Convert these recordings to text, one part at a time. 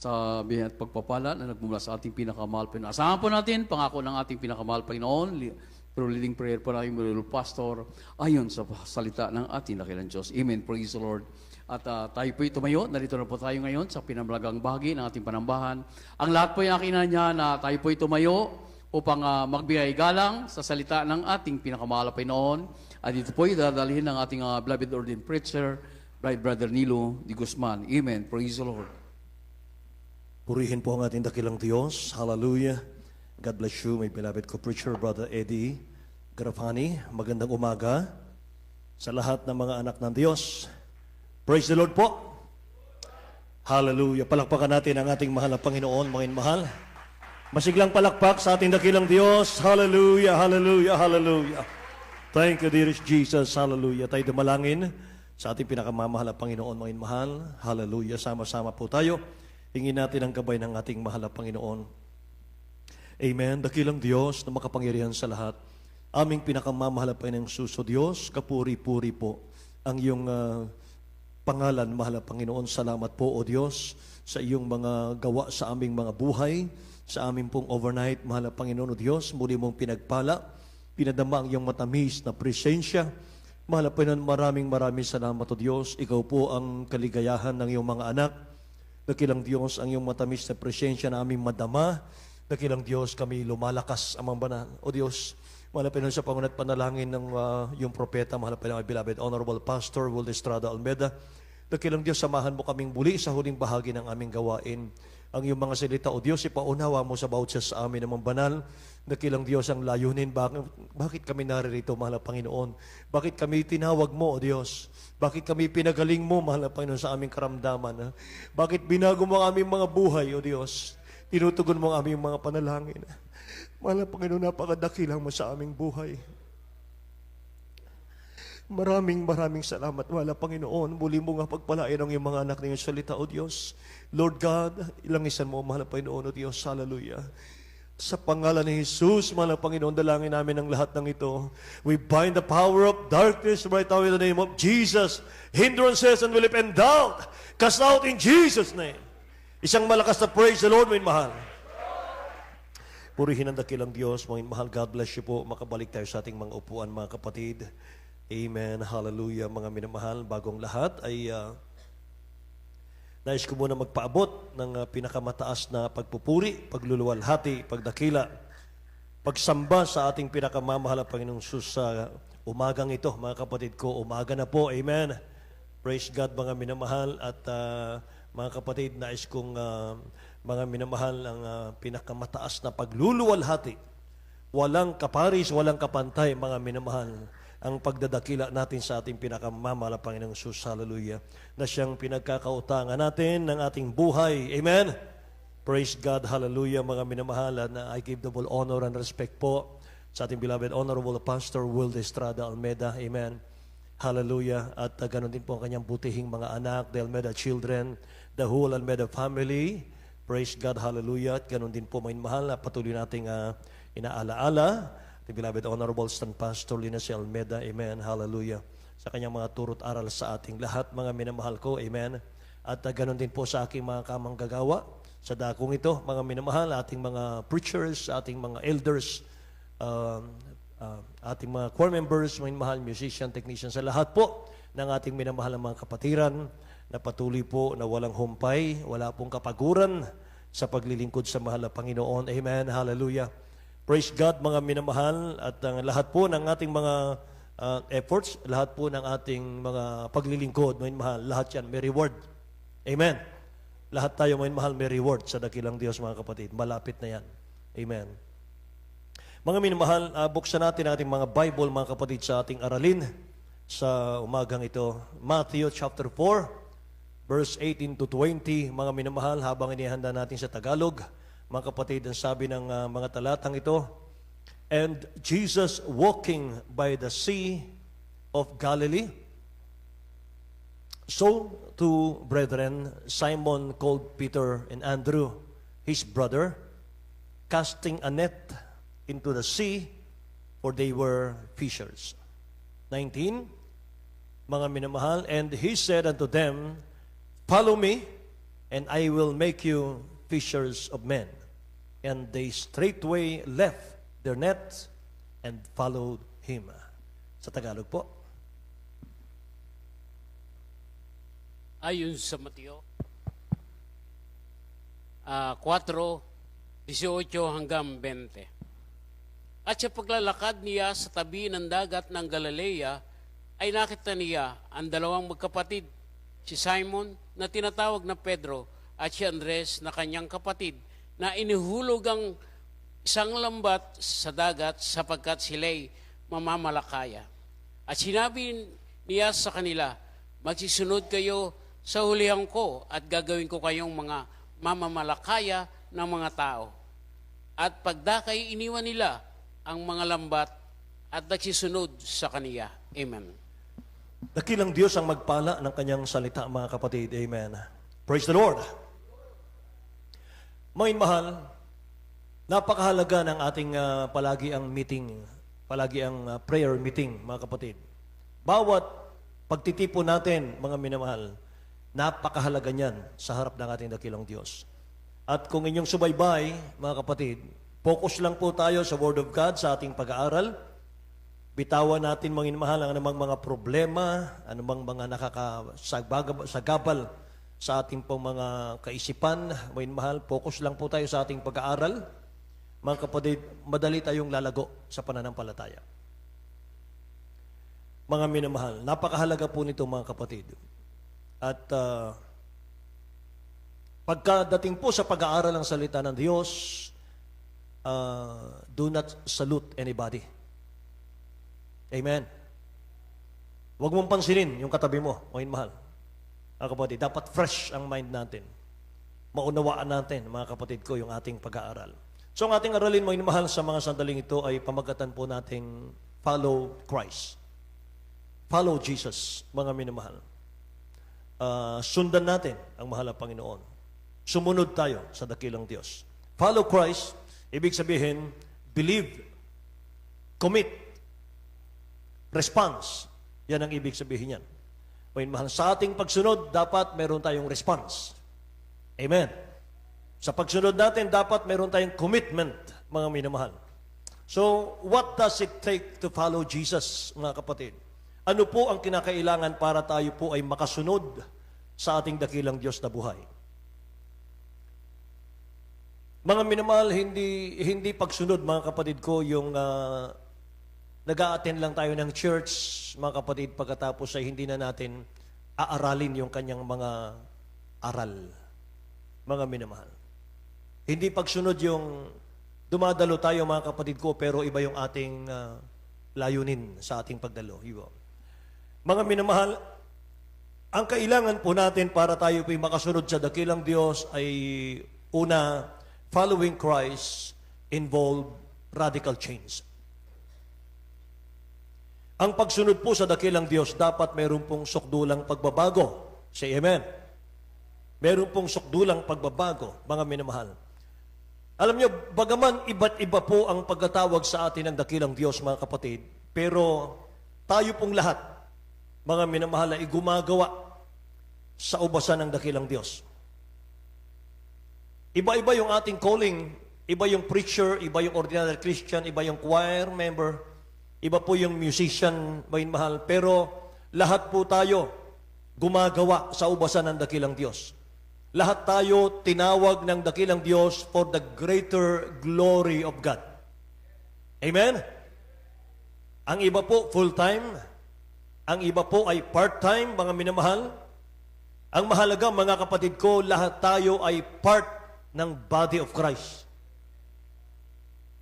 sa biyaya at pagpapala na nagmumula sa ating pinakamahal Panginoon. Asahan po natin, pangako ng ating pinakamahal Panginoon, pero leading prayer po natin, mga pastor, ayon sa salita ng ating dakilang Diyos. Amen. Praise the Lord. At tayo po tumayo, narito na po tayo ngayon sa pinamalagang bahagi ng ating panambahan. Ang lahat po yung akin niya na tayo po tumayo upang magbigay galang sa salita ng ating pinakamahal Panginoon. At ito po dadalhin ng ating beloved ordained preacher, Brother Nilo de Guzman. Amen. Praise the Lord. Purihin po ang ating dakilang Diyos. Hallelujah. God bless you, my beloved co-preacher, Brother Eddie Garafani. Magandang umaga sa lahat ng mga anak ng Diyos. Praise the Lord po. Hallelujah. Palakpakan natin ang ating mahal na Panginoon, mga mahal. Masiglang palakpak sa ating dakilang Diyos. Hallelujah, hallelujah, hallelujah. Thank you, dearest Jesus. Hallelujah. Tayo dumalangin sa ating pinakamamahal na Panginoon, mga mahal. Hallelujah. Sama-sama po tayo. Hingin natin ang gabay ng ating mahal na Panginoon. Amen. Dakilang Diyos na makapangyarihan sa lahat. Aming pinakamamahal na Panginoong Suso Diyos, kapuri-puri po ang iyong pangalan, mahal na Panginoon. Salamat po, O Diyos, sa iyong mga gawa sa aming mga buhay, sa aming pong overnight, mahal na Panginoon, O Diyos. Muli mong pinagpala, pinadama ang iyong matamis na presensya. Mahal na Panginoon, maraming salamat, O Diyos. Ikaw po ang kaligayahan ng iyong mga anak. Dakilang Diyos, ang iyong matamis na presensya na aming madama. Dakilang Diyos, kami lumalakas amang banal. O Diyos, mahal na Panginoon, sa pangunat panalangin ng yung propeta, mahal na Panginoon, beloved Honorable Pastor Will Estrada Almeda. Dakilang Diyos, samahan mo kaming muli sa huling bahagi ng aming gawain. Ang iyong mga salita, O Diyos, ipaunawa mo sa bawat siya sa amin namang banal. Dakilang Diyos, ang layunin, bakit kami naririto, mahal na Panginoon? Bakit kami tinawag mo, O Diyos? Bakit kami pinagaling mo, mahal na Panginoon, sa aming karamdaman? Bakit binago mo ang aming mga buhay, O Diyos? Tinutugon mo ang aming mga panalangin. Mahal na Panginoon, napakadakilang mo sa aming buhay. Maraming salamat, mahal na Panginoon. Muli mo nga pagpalain ang iyong mga anak na iyong salita, O Diyos. Lord God, ilangisan mo, mahal na Panginoon, O Diyos. Hallelujah. Sa pangalan ni Jesus, mahal na Panginoon, dalangin namin ang lahat ng ito. We bind the power of darkness right now in the name of Jesus. Hindrances and will and doubt. Cast out in Jesus' name. Isang malakas na praise the Lord, mga mahal. Purihin ang dakilang Diyos, mga mahal. God bless you po. Makabalik tayo sa ating mga upuan, mga kapatid. Amen. Hallelujah, mga minamahal. Bagong lahat ay nais ko muna magpaabot ng pinakamataas na pagpupuri, pagluluwalhati, pagdakila, pagsamba sa ating pinakamamahal na Panginoong Sus sa umagang ito. Mga kapatid ko, umaga na po. Amen. Praise God, mga minamahal. At mga kapatid, nais kong mga minamahal ang pinakamataas na pagluluwalhati. Walang kaparis, walang kapantay, mga minamahal, ang pagdadakila natin sa ating pinakamamahal na Panginoong Jesus, hallelujah, na siyang pinagkakautangan natin ng ating buhay. Amen? Praise God, hallelujah, mga minamahal. Na I give double honor and respect po sa ating beloved Honorable Pastor Will Estrada Almeda. Amen? Hallelujah. At ganoon din po ang kanyang butihing mga anak, the Almeda children, the whole Almeda family. Praise God, hallelujah. At ganoon din po, mga mahal, na patuloy nating inaalaala the beloved Honorable Stan Pastor Linus Almeda. Amen, hallelujah. Sa kanyang mga turot aral sa ating lahat, mga minamahal ko. Amen. At ganoon din po sa aking mga kamanggagawa sa dakong ito, mga minamahal, ating mga preachers, ating mga elders, ating mga choir members, mga minamahal, musician, technician, sa lahat po ng ating minamahal ng mga kapatiran na patuloy po na walang humpay, wala pong kapaguran sa paglilingkod sa mahal na Panginoon. Amen, hallelujah. Praise God, mga minamahal, at lahat po ng ating mga efforts, lahat po ng ating mga paglilingkod, mga minamahal, lahat yan may reward. Amen. Lahat tayo, mga minamahal, may reward sa dakilang Diyos, mga kapatid. Malapit na yan. Amen. Mga minamahal, buksan natin ating mga Bible, mga kapatid, sa ating aralin sa umagang ito. Matthew chapter 4, verse 18 to 20. Mga minamahal, habang inihanda natin sa Tagalog, mga kapatid, ang sabi ng mga talatang ito, and Jesus walking by the Sea of Galilee, so two brethren, Simon called Peter and Andrew, his brother, casting a net into the sea, for they were fishers. 19, mga minamahal, and he said unto them, follow me, and I will make you fishers of men. And they straightway left their nets and followed him. Sa Tagalog po. Ayon sa Mateo 4:18 hanggang 20. At sa paglalakad niya sa tabi ng dagat ng Galilea, ay nakita niya ang dalawang magkapatid, si Simon na tinatawag na Pedro at si Andres na kanyang kapatid, na inihulog ang isang lambat sa dagat sapagkat sila'y mamamalakaya. At sinabi niya sa kanila, magsisunod kayo sa hulihan ko at gagawin ko kayong mga mamamalakaya ng mga tao. At pagdakay iniwan nila ang mga lambat at nagsisunod sa kaniya. Amen. Dakilang Diyos ang magpala ng kanyang salita, mga kapatid. Amen. Praise the Lord. Mga mahal, napakahalaga ng ating palagi ang meeting, palagi ang prayer meeting, mga kapatid. Bawat pagtitipon natin, mga minamahal, napakahalaga niyan sa harap ng ating dakilang Diyos. At kung inyong subaybay, mga kapatid, focus lang po tayo sa Word of God, sa ating pag-aaral. Bitawan natin, mga mahal, ang anumang mga problema, anumang mga nakakasagabal sa ating pong mga kaisipan. Mga mahal, focus lang po tayo sa ating pag-aaral. Mga kapatid, madali tayong lalago sa pananampalataya. Mga minamahal, napakahalaga po nito, mga kapatid. At pagkadating po sa pag-aaral ng salita ng Diyos, do not salute anybody. Amen. Huwag mong pansinin yung katabi mo, mga mahal. Mga kapatid, dapat fresh ang mind natin. Maunawaan natin, mga kapatid ko, yung ating pag-aaral. So ang ating aralin, mga mahal, sa mga sandaling ito ay pamagatan po nating follow Christ. Follow Jesus, mga minamahal. Sundan natin ang mahal na Panginoon. Sumunod tayo sa dakilang Diyos. Follow Christ, ibig sabihin, believe, commit, response. Yan ang ibig sabihin yan. Mga mahal, sa ating pagsunod, dapat meron tayong response. Amen. Sa pagsunod natin, dapat meron tayong commitment, mga minamahal. So, what does it take to follow Jesus, mga kapatid? Ano po ang kinakailangan para tayo po ay makasunod sa ating dakilang Diyos na buhay? Mga minamahal, hindi pagsunod, mga kapatid ko, yung nag-a-attend lang tayo ng church, mga kapatid, pagkatapos ay hindi na natin aaralin yung kanyang mga aral. Mga minamahal. Hindi pagsunod yung dumadalo tayo, mga kapatid ko, pero iba yung ating layunin sa ating pagdalo. Mga minamahal, ang kailangan po natin para tayo po'y makasunod sa dakilang Diyos ay una, following Christ involve radical change. Ang pagsunod po sa dakilang Diyos, dapat meron pong sukdulang pagbabago. Say amen. Meron pong sukdulang pagbabago, mga minamahal. Alam niyo, bagaman iba't iba po ang pagkatawag sa atin ng dakilang Diyos, mga kapatid, pero tayo pong lahat, mga minamahal, ay gumagawa sa ubasan ng dakilang Diyos. Iba-iba yung ating calling, iba yung preacher, iba yung ordinary Christian, iba yung choir member, iba po yung musician, mga mahal, pero lahat po tayo gumagawa sa ubasan ng dakilang Diyos. Lahat tayo tinawag ng dakilang Diyos for the greater glory of God. Amen? Ang iba po full-time, ang iba po ay part-time, mga minamahal. Ang mahalaga, mga kapatid ko, lahat tayo ay part ng body of Christ.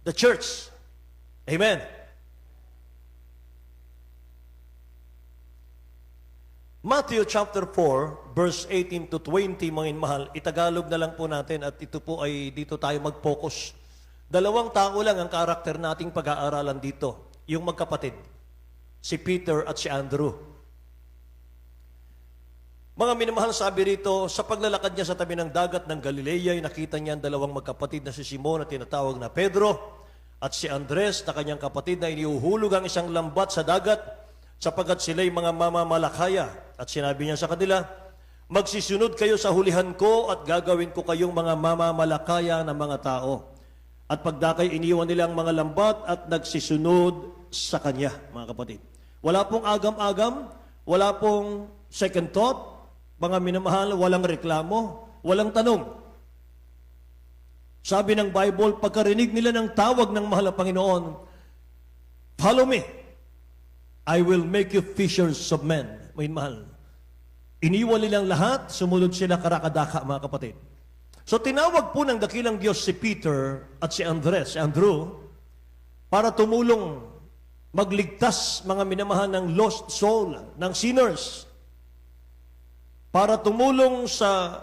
The church. Amen? Matthew chapter 4, verse 18 to 20, mga mahal, itagalog na lang po natin at ito po ay dito tayo mag-focus. Dalawang tao lang ang karakter nating pag-aaralan dito, yung magkapatid, si Peter at si Andrew. Mga minamahal, sabi rito, sa paglalakad niya sa tabi ng dagat ng Galilea, ay nakita niya ang dalawang magkapatid na si Simon na tinatawag na Pedro at si Andres na kanyang kapatid na iniuhulog ang isang lambat sa dagat sapagkat sila'y mga mamamalakaya. At sinabi niya sa kanila, Magsisunod kayo sa hulihan ko at gagawin ko kayong mga mamamalakaya ng mga tao. At pagdakay iniwan nilang mga lambat at nagsisunod sa Kanya, mga kapatid. Wala pong agam-agam, wala pong second thought, mga minamahal, walang reklamo, walang tanong. Sabi ng Bible, pagkarinig nila ng tawag ng mahal na Panginoon, follow me, I will make you fishers of men. Mahal. Iniwan nilang lahat, sumunod sila karakadaka, mga kapatid. So tinawag po ng dakilang Diyos si Peter at si Andrew, para tumulong magligtas, mga minamahal, ng lost soul, ng sinners, para tumulong sa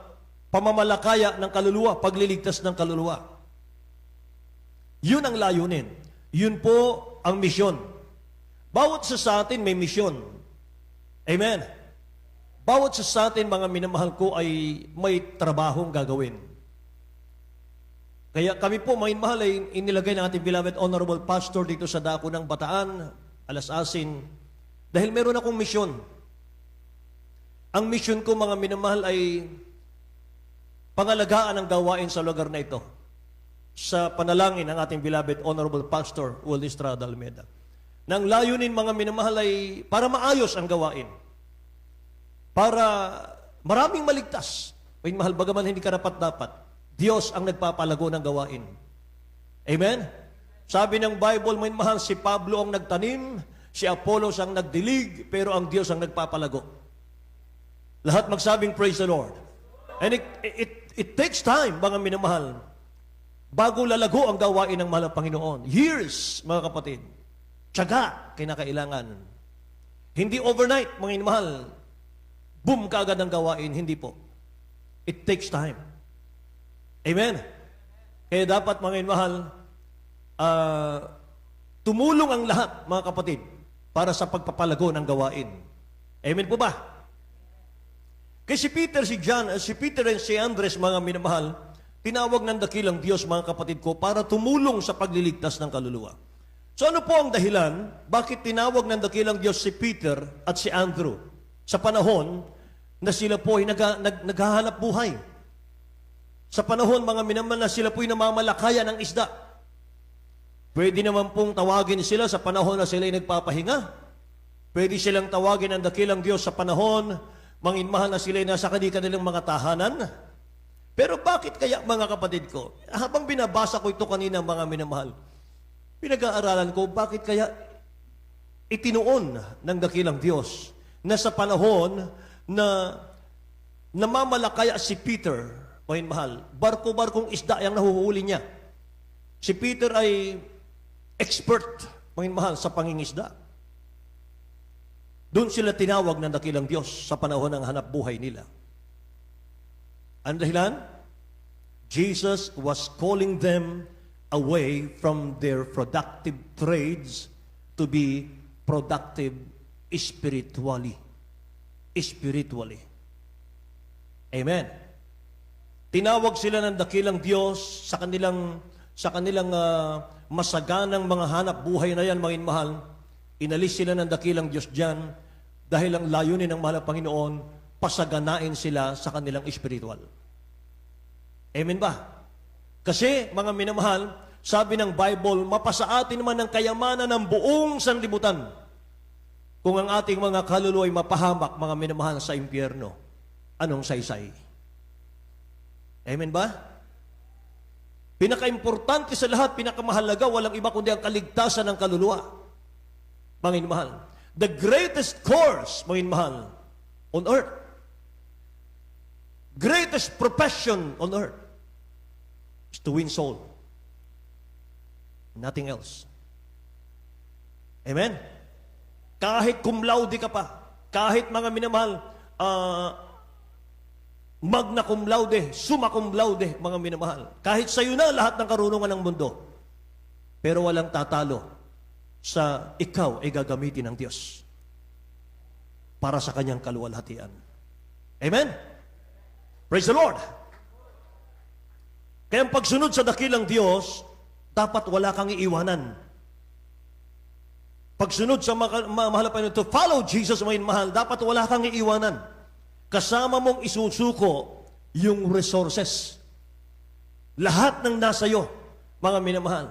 pamamalakaya ng kaluluwa, pagliligtas ng kaluluwa. Yun ang layunin. Yun po ang misyon. Bawat sa atin may misyon. Amen. Bawat sa atin, mga minamahal ko, ay may trabahong gagawin. Kaya kami po, mga minamahal, ay inilagay ng ating beloved honorable pastor dito sa dako ng Bataan, Alasasin, dahil meron akong misyon. Ang misyon ko, mga minamahal, ay pangalagaan ang gawain sa lugar na ito. Sa panalangin ng ating beloved honorable pastor, Will Estrada Almeida. Nang layunin, mga minamahal, ay para maayos ang gawain. Para maraming maligtas. May mahal, bagaman hindi karapat-dapat, Diyos ang nagpapalago ng gawain. Amen? Sabi ng Bible, may mahal, si Pablo ang nagtanim, si Apollos ang nagdilig, pero ang Diyos ang nagpapalago. Lahat magsabing, praise the Lord. And it takes time, mga minamahal, bago lalago ang gawain ng mahal na Panginoon. Years, mga kapatid. Tiyaga, kinakailangan. Hindi overnight, mga minamahal, boom, kaagad ang gawain. Hindi po. It takes time. Amen? Kaya dapat, mga minamahal, tumulong ang lahat, mga kapatid, para sa pagpapalago ng gawain. Amen po ba? Kaya si Peter and si Andres, mga minamahal, tinawag ng dakilang Diyos, mga kapatid ko, para tumulong sa pagliligtas ng kaluluwa. So ano po ang dahilan, bakit tinawag ng dakilang Diyos si Peter at si Andrew sa panahon na sila po ay naghahanap buhay? Sa panahon, mga minamahal, na sila po ay namamalakaya ng isda. Pwede naman pong tawagin sila sa panahon na sila ay nagpapahinga. Pwede silang tawagin ang dakilang Diyos sa panahon, manginmahal, na sila ay nasa kanilang mga tahanan. Pero bakit kaya, mga kapatid ko, habang binabasa ko ito kanina, mga minamahal, pinag-aaralan ko, bakit kaya itinuon ng dakilang Diyos na sa panahon na namamalakaya si Peter, mga minamahal, barko-barkong isda ang nahuhuli niya. Si Peter ay expert, mga minamahal, sa pangingisda. Doon sila tinawag ng dakilang Diyos sa panahon ng hanap buhay nila. Ang dahilan? Jesus was calling them away from their productive trades to be productive spiritually. Amen. Tinawag sila ng dakilang Diyos sa kanilang masaganang mga hanap buhay na yan, mga minamahal. Inalis sila ng dakilang Diyos dyan dahil ang layunin ng mahal na Panginoon, pasaganain sila sa kanilang spiritual. Amen ba? Kasi, mga minamahal, sabi ng Bible, mapasaatin naman ng kayamanan ng buong sanlibutan kung ang ating mga kaluluwa ay mapahamak, mga minamahal, sa impyerno. Anong saysay? Amen ba? Pinaka-importante sa lahat, pinakamahalaga, walang iba kundi ang kaligtasan ng kaluluwa. Mga minamahal, the greatest course, mga minamahal, on earth, greatest profession on earth is to win soul. Nothing else. Amen? Kahit cum laude ka pa, kahit, mga minamahal, magna cum laude, summa cum laude, mga minamahal, kahit sa'yo na lahat ng karunungan ng mundo, pero walang tatalo sa ikaw ay gagamitin ng Diyos para sa kanyang kaluwalhatian. Amen? Praise the Lord! Kaya ang pagsunod sa dakilang Diyos, dapat wala kang iiwanan. Pagsunod sa mahal na Panginoon, to follow Jesus, mga mahal, dapat wala kang iiwanan. kasama mong isusuko yung resources. Lahat ng nasa iyo, mga minamahal.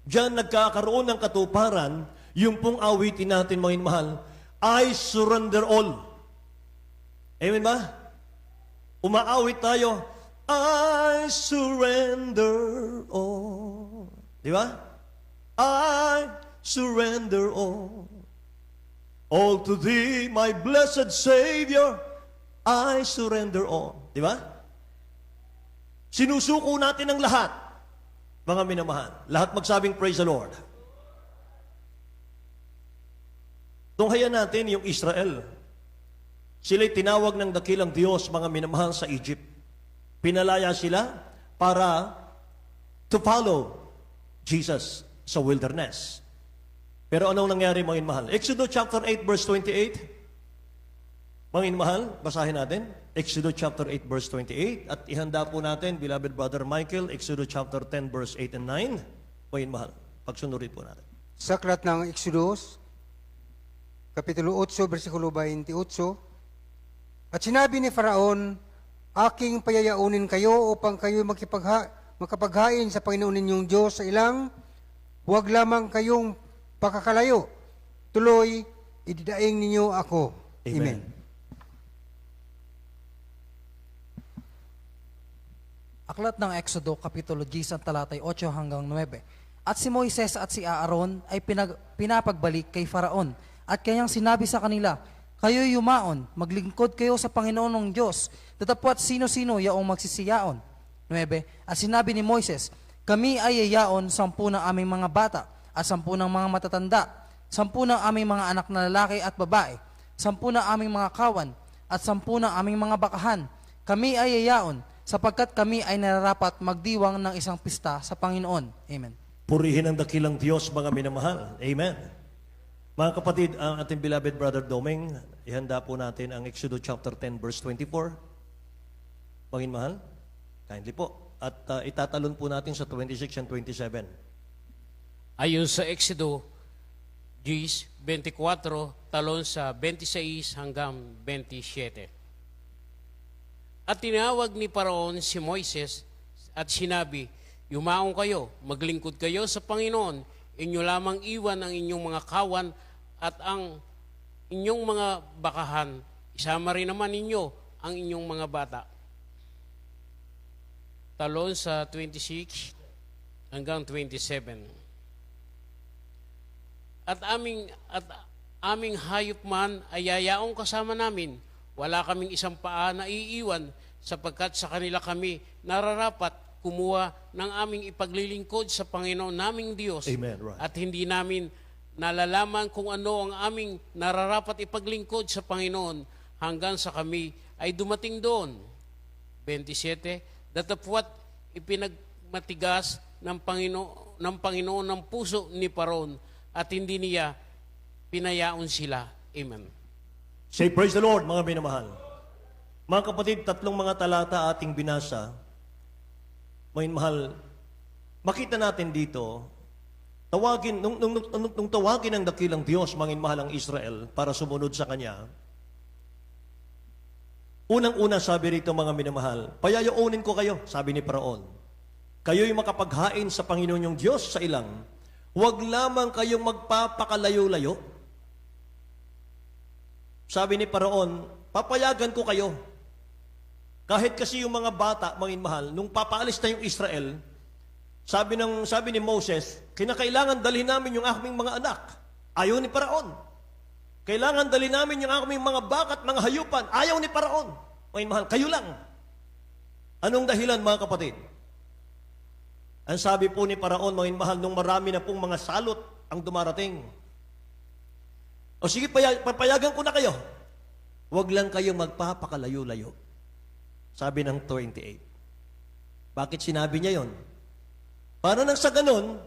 Diyan nagkakaroon ng katuparan, yung pong awitin natin, mga minamahal, I surrender all. Amen ba? Umaawit tayo, I surrender all. Di ba? I surrender all. All to thee, my blessed Savior, I surrender all. Di ba? Sinusuko natin ang lahat, mga minamahal. Lahat magsabing praise the Lord. Tunghayan natin yung Israel. Sila'y tinawag ng dakilang Diyos, mga minamahal, sa Egypt. Pinalaya sila para to follow Jesus sa wilderness. Pero anong nangyari, mga minamahal? Exodus chapter 8 verse 28. Mga minamahal, basahin natin. Exodus chapter 8 verse 28. At ihanda po natin, beloved brother Michael, Exodus chapter 10 verse 8 and 9. Mga minamahal, pagsunurin po natin. Sa aklat ng Exodus, Kapitulo 8, versikulo 28. At sinabi ni Faraon, aking payayaunin kayo upang kayo makapaghain sa Panginoon ninyong Diyos sa ilang, huwag lamang kayong pakakalayo. Tuloy, ididaing ninyo ako. Amen. Aklat ng Exodo, Kapitulo 10, talatay 8 hanggang 9. At si Moises at si Aaron ay pinapagbalik kay Faraon. At kanyang sinabi sa kanila, kayo'y yumaon, maglingkod kayo sa Panginoon ng Diyos, tatapwat sino-sino yaong magsisiyaon. 9. At sinabi ni Moises, kami ay yayaon 10 ng aming mga bata, at 10 ng mga matatanda, 10 ng aming mga anak na lalaki at babae, 10 ng aming mga kawan, at 10 ng aming mga bakahan. Kami ay yayaon, sapagkat kami ay nararapat magdiwang ng isang pista sa Panginoon. Amen. Purihin ang dakilang Diyos, mga minamahal. Amen. Mga kapatid, ang ating beloved brother Doming, ihanda po natin ang Exodus chapter 10 verse 24. Panginoon mahal, kindly po. At itatalon po natin sa 26 and 27. Ayon sa Exodo 10:24, talon sa 26 hanggang 27. At tinawag ni Paraon si Moises at sinabi, yumaong kayo, maglingkod kayo sa Panginoon, inyo lamang iwan ang inyong mga kawan at ang inyong mga bakahan. Isama rin naman ninyo ang inyong mga bata. Talon sa 26 hanggang 27. At aming hayop man ay yayaong kasama namin. Wala kaming isang paa na iiwan sapagkat sa kanila kami nararapat kumuha ng aming ipaglilingkod sa Panginoon naming Diyos. Amen, right. At hindi namin nalalaman kung ano ang aming nararapat ipaglingkod sa Panginoon hanggang sa kami ay dumating doon. 27, datapwat ipinagmatigas ng Panginoon ng puso ni Paraon at hindi niya pinayaon sila. Amen. Say praise the Lord, mga minamahal. Mga kapatid, 3 mga talata ating binasa. Mga mahal, makita natin dito, nung tawagin ng dakilang Diyos, mga mahal, ang Israel para sumunod sa Kanya, unang-una sabi rito, mga minamahal, payayaunin ko kayo, sabi ni Paraon. Kayo'y makapaghain sa Panginoon yung Diyos sa ilang, huwag lamang kayong magpapakalayo-layo. Sabi ni Paraon, papayagan ko kayo. Kahit kasi yung mga bata, mga mahal, nung papaalis na yung Israel, sabi ni Moses, kinakailangan dalhin namin yung aming mga anak. Ayaw ni Paraon. Kailangan dalhin namin yung aming mga baka at mga hayupan. Ayaw ni Paraon. Mga mahal, kayo lang. Anong dahilan, mga kapatid? Ang sabi po ni Paraon, mga mahal, nung marami na pong mga salot ang dumarating. O sige, papayagan ko na kayo. Huwag lang kayong magpapakalayo-layo. Sabi ng 28. Bakit sinabi niya yon? Para nang sa ganun,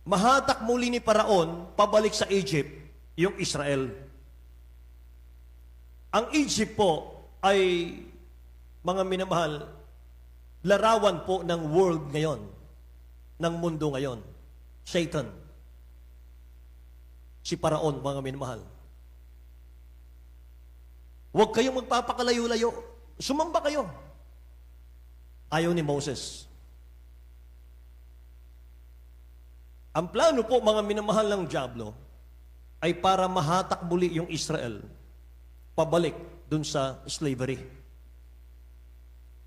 mahatak muli ni Paraon pabalik sa Egypt yung Israel. Ang Egypt po ay, mga minamahal, larawan po ng world ngayon, ng mundo ngayon. Satan. Si Paraon, mga minamahal. Huwag kayong magpapakalayo-layo. Sumamba kayo. Ayaw ni Moses. Ang plano po, mga minamahal ng dyablo, ay para mahatak muli yung Israel pabalik dun sa slavery.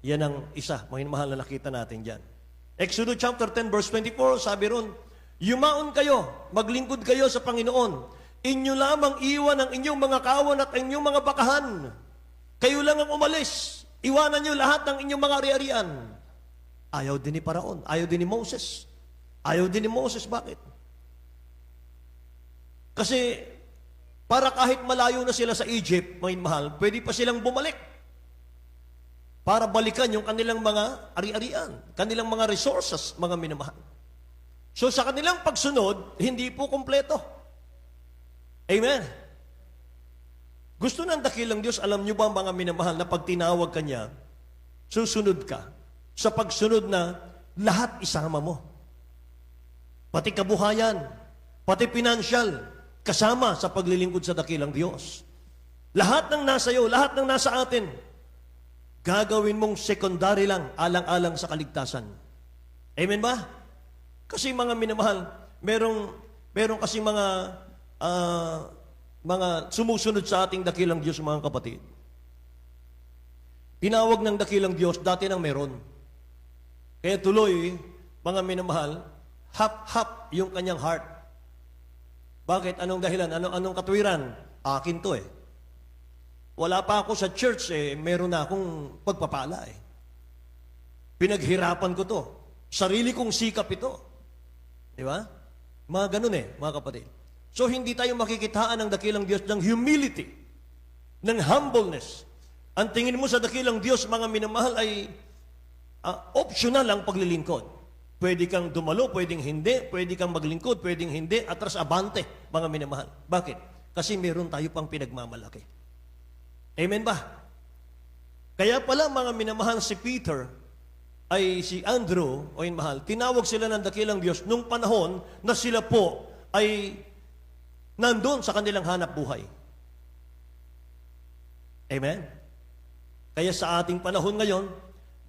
Yan ang isa, mga minamahal na nakita natin dyan. Exodus chapter 10 verse 24, sabi ron, yumaon kayo, maglingkod kayo sa Panginoon. Inyo lamang iwan ang inyong mga kawan at inyong mga bakahan. Kayo lang ang umalis. Iwanan nyo lahat ng inyong mga ari-arian. Ayaw din ni Paraon, ayaw din ni Moses. Ayaw din ni Moses, bakit? Kasi para kahit malayo na sila sa Egypt, mga mahal, pwede pa silang bumalik para balikan yung kanilang mga ari-arian, kanilang mga resources, mga minamahal. So sa kanilang pagsunod, hindi po kumpleto. Amen. Gusto ng dakilang Diyos, alam nyo ba mga minamahal, na pag tinawag ka niya, susunod ka. Sa pagsunod na lahat isama mo. Pati kabuhayan, pati pinansyal, kasama sa paglilingkod sa dakilang Diyos. Lahat ng nasa iyo, lahat ng nasa atin, gagawin mong secondary lang, alang-alang sa kaligtasan. Amen ba? Kasi mga minamahal, merong kasi mga sumusunod sa ating dakilang Diyos, mga kapatid. Tinawag ng dakilang Diyos, dati nang meron. Kaya tuloy, mga minamahal, hap-hap yung kanyang heart. Bakit? Anong dahilan? Anong katwiran? Akin to eh. Wala pa ako sa church eh, meron na akong pagpapala eh. Pinaghirapan ko to. Sarili kong sikap ito. Di ba? Mga ganun eh, mga kapatid. So hindi tayo makikitaan ng dakilang Diyos ng humility, ng humbleness. Ang tingin mo sa dakilang Diyos, mga minamahal, ay optional ang paglilingkod. Pwede kang dumalo, pwedeng hindi, pwede kang maglingkod, pwedeng hindi, atras abante, mga minamahal. Bakit? Kasi meron tayo pang pinagmamalaki. Amen ba? Kaya pala, mga minamahal, si Peter ay si Andrew, o mahal, tinawag sila ng dakilang Diyos nung panahon na sila po ay nandun sa kanilang hanap buhay. Amen? Kaya sa ating panahon ngayon,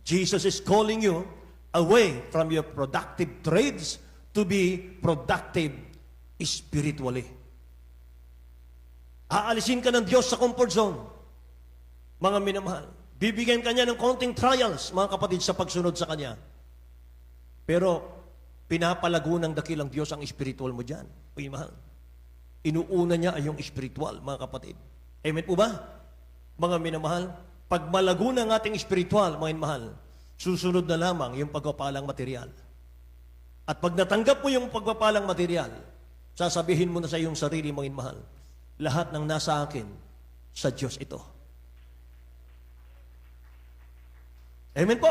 Jesus is calling you away from your productive trades to be productive spiritually. Aalisin ka ng Diyos sa comfort zone, mga minamahal. Bibigyan ka niya ng konting trials, mga kapatid, sa pagsunod sa Kanya. Pero, pinapalago ng dakilang Diyos ang spiritual mo dyan, mga mahal. Inuuna niya ay yung spiritual, mga kapatid. Amen po ba? Mga minamahal, pag malago ng ating spiritual, mga mahal, susunod na lamang yung pagpapalang material. At pag natanggap mo yung pagpapalang material, sasabihin mo na sa iyong sarili, mga mahal, lahat ng nasa akin, sa Diyos ito. Amen po.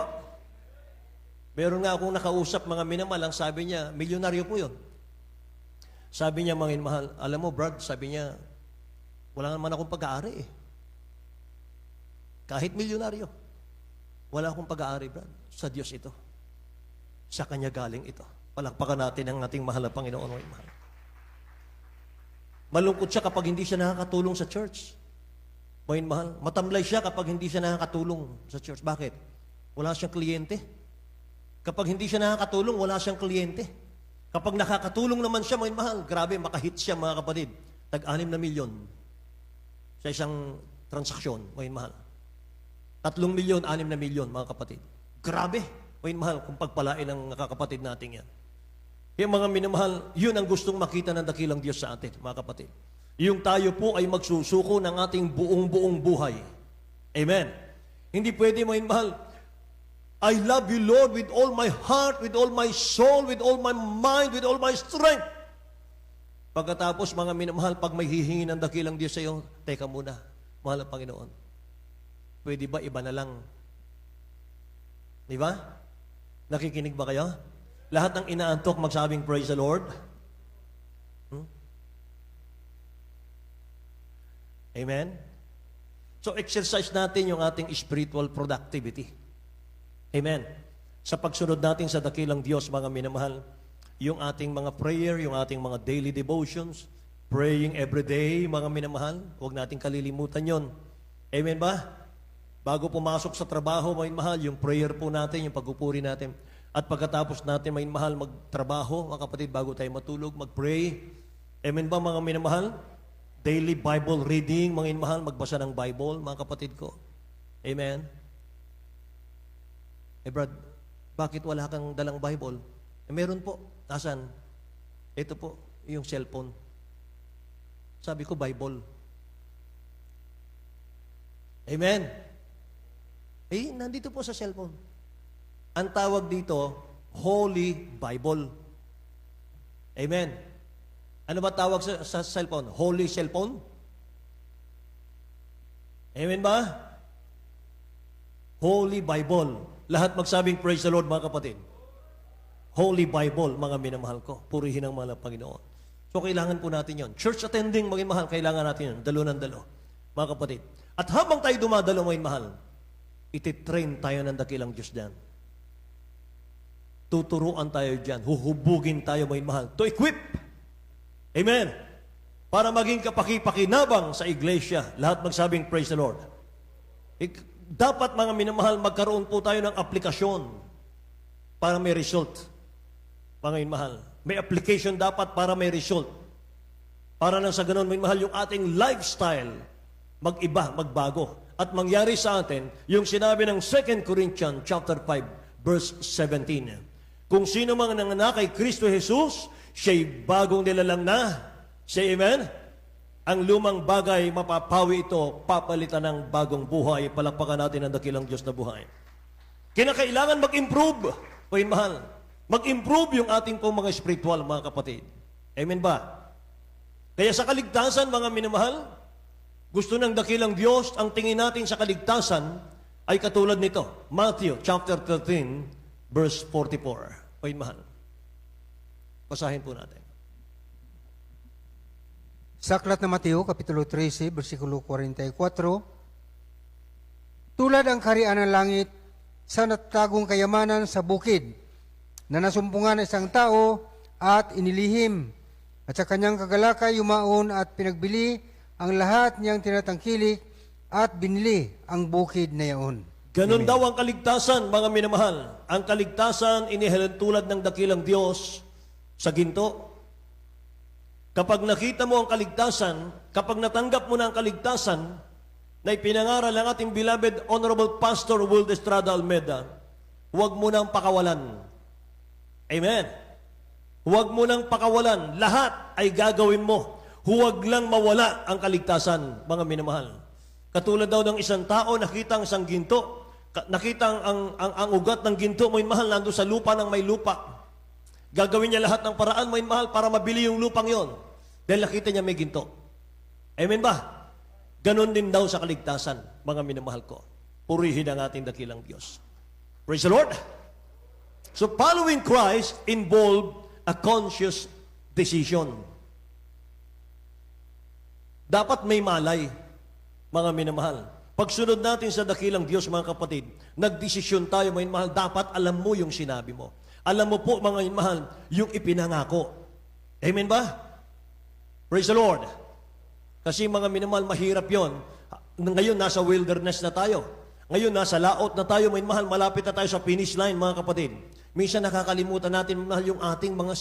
Meron nga akong nakausap, mga minamahal, ang sabi niya, milyonaryo po yun. Sabi niya, mga mahal, alam mo, Brad, sabi niya, wala naman akong pag-aari eh. Kahit milyonaryo. Wala akong pag-aari, Brad. Sa Diyos ito. Sa Kanya galing ito. Palakpakan natin ang ating mahal na Panginoon. Mahal. Malungkot siya kapag hindi siya nakakatulong sa church. Mahal. Matamlay siya kapag hindi siya nakakatulong sa church. Bakit? Wala siyang kliyente. Kapag hindi siya nakakatulong, wala siyang kliyente. Kapag nakakatulong naman siya, mahal, grabe, makahit siya, mga kapatid. Tag-6 na milyon sa isang transaksyon, mahal. 3 milyon, 6 na milyon, mga kapatid. Grabe, mahal, kung pagpalain ng nakakapatid natin yan. Yung mga minamahal, yun ang gustong makita ng dakilang Diyos sa atin, mga kapatid. Yung tayo po ay magsusuko ng ating buong buhay. Amen. Hindi pwede, mahal, I love you, Lord, with all my heart, with all my soul, with all my mind, with all my strength. Pagkatapos, mga minamahal, pag may hihingi ng dakilang Diyos sa iyo, teka muna, mahal na Panginoon. Pwede ba iba na lang? Di ba? Nakikinig ba kayo? Lahat ng inaantok magsabing, praise the Lord. Amen? So, exercise natin yung ating spiritual productivity. Amen. Sa pagsunod natin sa dakilang Diyos, mga minamahal, yung ating mga prayer, yung ating mga daily devotions, praying every day, mga minamahal, huwag natin kalilimutan yon. Amen ba? Bago pumasok sa trabaho, may mahal, yung prayer po natin, yung pagpupuri natin. At pagkatapos natin, may mahal, magtrabaho, mga kapatid, bago tayo matulog, mag-pray. Amen ba, mga minamahal? Daily Bible reading, mga minamahal, magbasa ng Bible, mga kapatid ko. Amen? Brad, bakit wala kang dalang Bible? Meron po. Nasaan? Ito po, yung cellphone. Sabi ko, Bible. Amen? Nandito po sa cellphone. Ang tawag dito, Holy Bible. Amen? Ano ba tawag sa cellphone? Holy cellphone? Amen ba? Holy Bible. Lahat magsabing praise the Lord, mga kapatid. Holy Bible, mga minamahal ko. Purihin ang mga Panginoon. So, kailangan po natin yon. Church attending, mga mahal, kailangan natin yun. Dalo ng dalo, mga kapatid. At habang tayo dumadalo, mga mahal, ititrain tayo ng dakilang Diyos dyan. Tuturuan tayo dyan. Huhubugin tayo, mga mahal, to equip. Amen. Para maging kapaki-pakinabang sa iglesia. Lahat magsabing praise the Lord. Dapat, mga minamahal, magkaroon po tayo ng aplikasyon para may result. Mga minamahal, may application dapat para may result. Para nang sa ganun, may mahal, yung ating lifestyle mag-iba, magbago. At mangyari sa atin, yung sinabi ng 2 Corinthians chapter 5, verse 17. Kung sino mang nanganak kay Kristo Jesus, siya'y bagong nilalang na. Say amen? Ang lumang bagay, mapapawi ito, papalitan ng bagong buhay. Palakpakan natin ang dakilang Diyos na buhay. Kinakailangan mag-improve. Pagin mahal, mag-improve yung ating pong mga spiritual, mga kapatid. Amen ba? Kaya sa kaligtasan, mga minamahal, gusto ng dakilang Diyos, ang tingin natin sa kaligtasan ay katulad nito. Matthew chapter 13, verse 44. Pagin mahal. Basahin po natin. Sa aklat na Mateo, Kapitulo 13, versikulo 44, tulad ang kaharian ng langit sa natatagong kayamanan sa bukid, na nasumpungan ng isang tao at inilihim, at sa kanyang kagalakay yumaon at pinagbili ang lahat niyang tinatangkilik at binili ang bukid na yaon. Ganon daw ang kaligtasan, mga minamahal. Ang kaligtasan, inihalad tulad ng dakilang Diyos sa ginto. Kapag nakita mo ang kaligtasan, kapag natanggap mo na ang kaligtasan, na ipinangaral ng ating beloved Honorable Pastor Will Estrada Almeda, huwag mo nang pakawalan. Amen. Huwag mo nang pakawalan. Lahat ay gagawin mo. Huwag lang mawala ang kaligtasan, mga minamahal. Katulad daw ng isang tao, nakita ang isang ginto, nakita ang ugat ng ginto, may mahal, nando sa lupa ng may lupa. Gagawin niya lahat ng paraan, may mahal, para mabili yung lupang yon. Dahil nakita niya may ginto. Amen ba? Ganon din daw sa kaligtasan, mga minamahal ko. Purihin ang ating dakilang Diyos. Praise the Lord! So following Christ involved a conscious decision. Dapat may malay, mga minamahal. Pagsunod natin sa dakilang Diyos, mga kapatid, nagdesisyon tayo, mga minamahal, dapat alam mo yung sinabi mo. Alam mo po, mga minamahal, yung ipinangako. Amen ba? Praise the Lord! Kasi mga minamahal, mahirap yon. Ngayon, nasa wilderness na tayo. Ngayon, nasa laot na tayo, mga minamahal, malapit na tayo sa finish line, mga kapatid. Minsan nakakalimutan natin, mahal, yung ating mga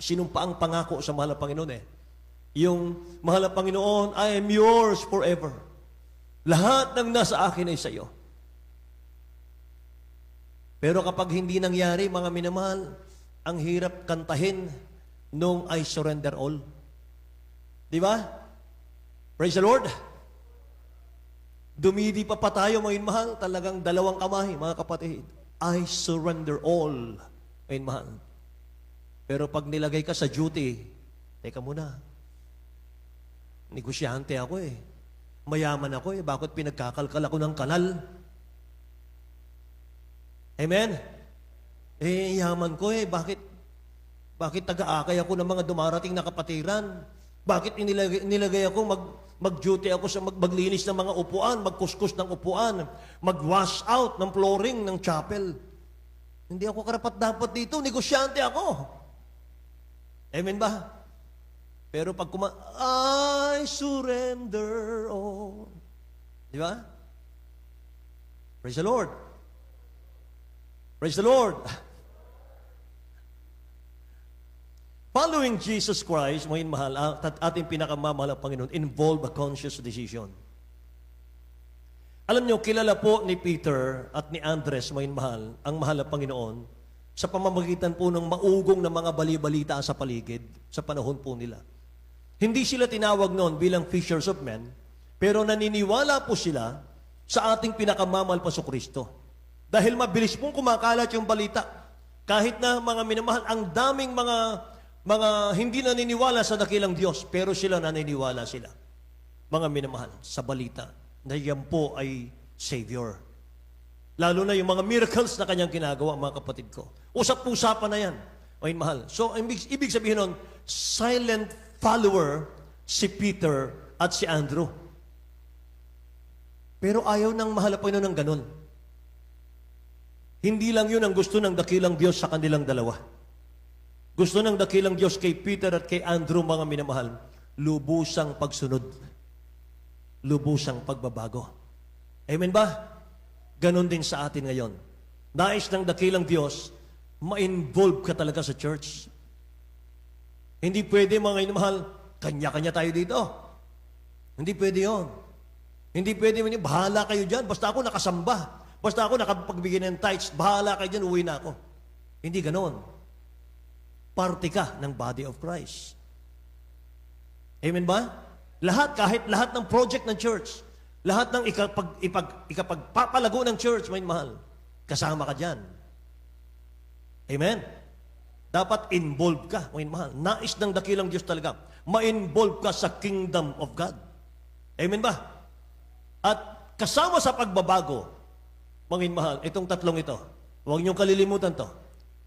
sinumpaang pangako sa mahal na Panginoon Yung mahal na Panginoon, I am yours forever. Lahat ng nasa akin ay sa iyo. Pero kapag hindi nangyari, mga minamahal, ang hirap kantahin nung I surrender all. Di ba? Praise the Lord. Dumidi pa tayo, mga minamahal, talagang dalawang kamay, mga kapatid. I surrender all. Mga minamahal. Pero pag nilagay ka sa duty, teka muna, negosyante ako mayaman ako bakit pinagkakalkal ako ng kanal? Amen? Yaman ko bakit taga-akay ako ng mga dumarating na kapatiran? Bakit nilagay ako mag-duty ako sa maglinis ng mga upuan, magkuskus ng upuan, mag-wash out ng flooring ng chapel? Hindi ako karapat-dapat dito, negosyante ako. Amen ba? Pero pag I surrender all. Di ba? Praise the Lord. Praise the Lord. Following Jesus Christ, mga mahal, at ating pinakamamahal ang Panginoon, involve a conscious decision. Alam niyo, kilala po ni Peter at ni Andres, mga mahal, ang mahal na Panginoon, sa pamamagitan po ng maugong na mga bali-balita sa paligid, sa panahon po nila. Hindi sila tinawag noon bilang fishers of men, pero naniniwala po sila sa ating pinakamamahal pa Kristo. Dahil mabilis pong kumakalat yung balita. Kahit na mga minamahal, ang daming mga hindi naniniwala sa dakilang Diyos, pero sila naniniwala sila. Mga minamahal, sa balita, na yan po ay Savior. Lalo na yung mga miracles na kanyang ginagawa, mga kapatid ko. Usap-usapan na yan, mga mahal. So, ibig sabihin nun, silent follower si Peter at si Andrew. Pero ayaw ng mahal na Panginoon ng ganun. Hindi lang yun ang gusto ng dakilang Diyos sa kanilang dalawa. Gusto ng dakilang Diyos kay Peter at kay Andrew, mga minamahal, lubusang pagsunod. Lubusang pagbabago. Amen ba? Ganon din sa atin ngayon. Nais ng dakilang Diyos, ma-involve ka talaga sa church. Hindi pwede, mga minamahal, kanya-kanya tayo dito. Hindi pwede yun. Hindi pwede, bahala kayo dyan. Basta ako nakasamba. Basta ako nakapagbigay ng tithes. Bahala kayo dyan, uwi na ako. Hindi ganon. Parte ka ng body of Christ. Amen ba? Kahit lahat ng project ng church, lahat ng ikapagpapalago ng church, may mahal, kasama ka dyan. Amen? Dapat involved ka, may mahal. Nais ng dakilang Diyos talaga, ma-involve ka sa kingdom of God. Amen ba? At kasama sa pagbabago, mga mahal, itong tatlong ito, huwag niyong kalilimutan to.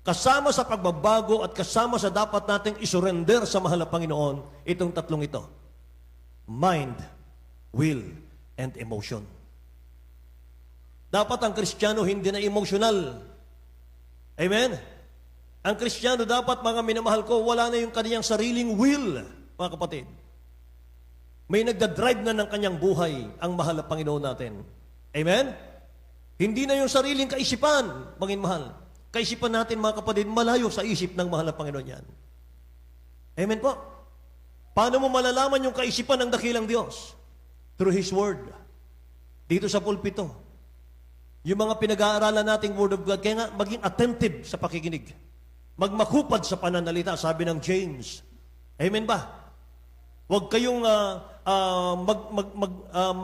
Kasama sa pagbabago at kasama sa dapat nating isurrender sa mahal na Panginoon, itong tatlong ito. Mind, will, and emotion. Dapat ang Kristiyano hindi na emotional. Amen? Ang Kristiyano dapat, mga minamahal ko, wala na yung kaniyang sariling will, mga kapatid. May nagdadrive na ng kanyang buhay ang mahal na Panginoon natin. Amen? Hindi na yung sariling kaisipan, mga mahal. Kaisipan natin, mga kapatid, malayo sa isip ng mahal na Panginoon yan. Amen po. Paano mo malalaman yung kaisipan ng dakilang Diyos? Through His Word. Dito sa pulpito. Yung mga pinag-aaralan nating Word of God, kaya nga maging attentive sa pakikinig. Magmakupad sa pananalita, sabi ng James. Amen ba? Huwag kayong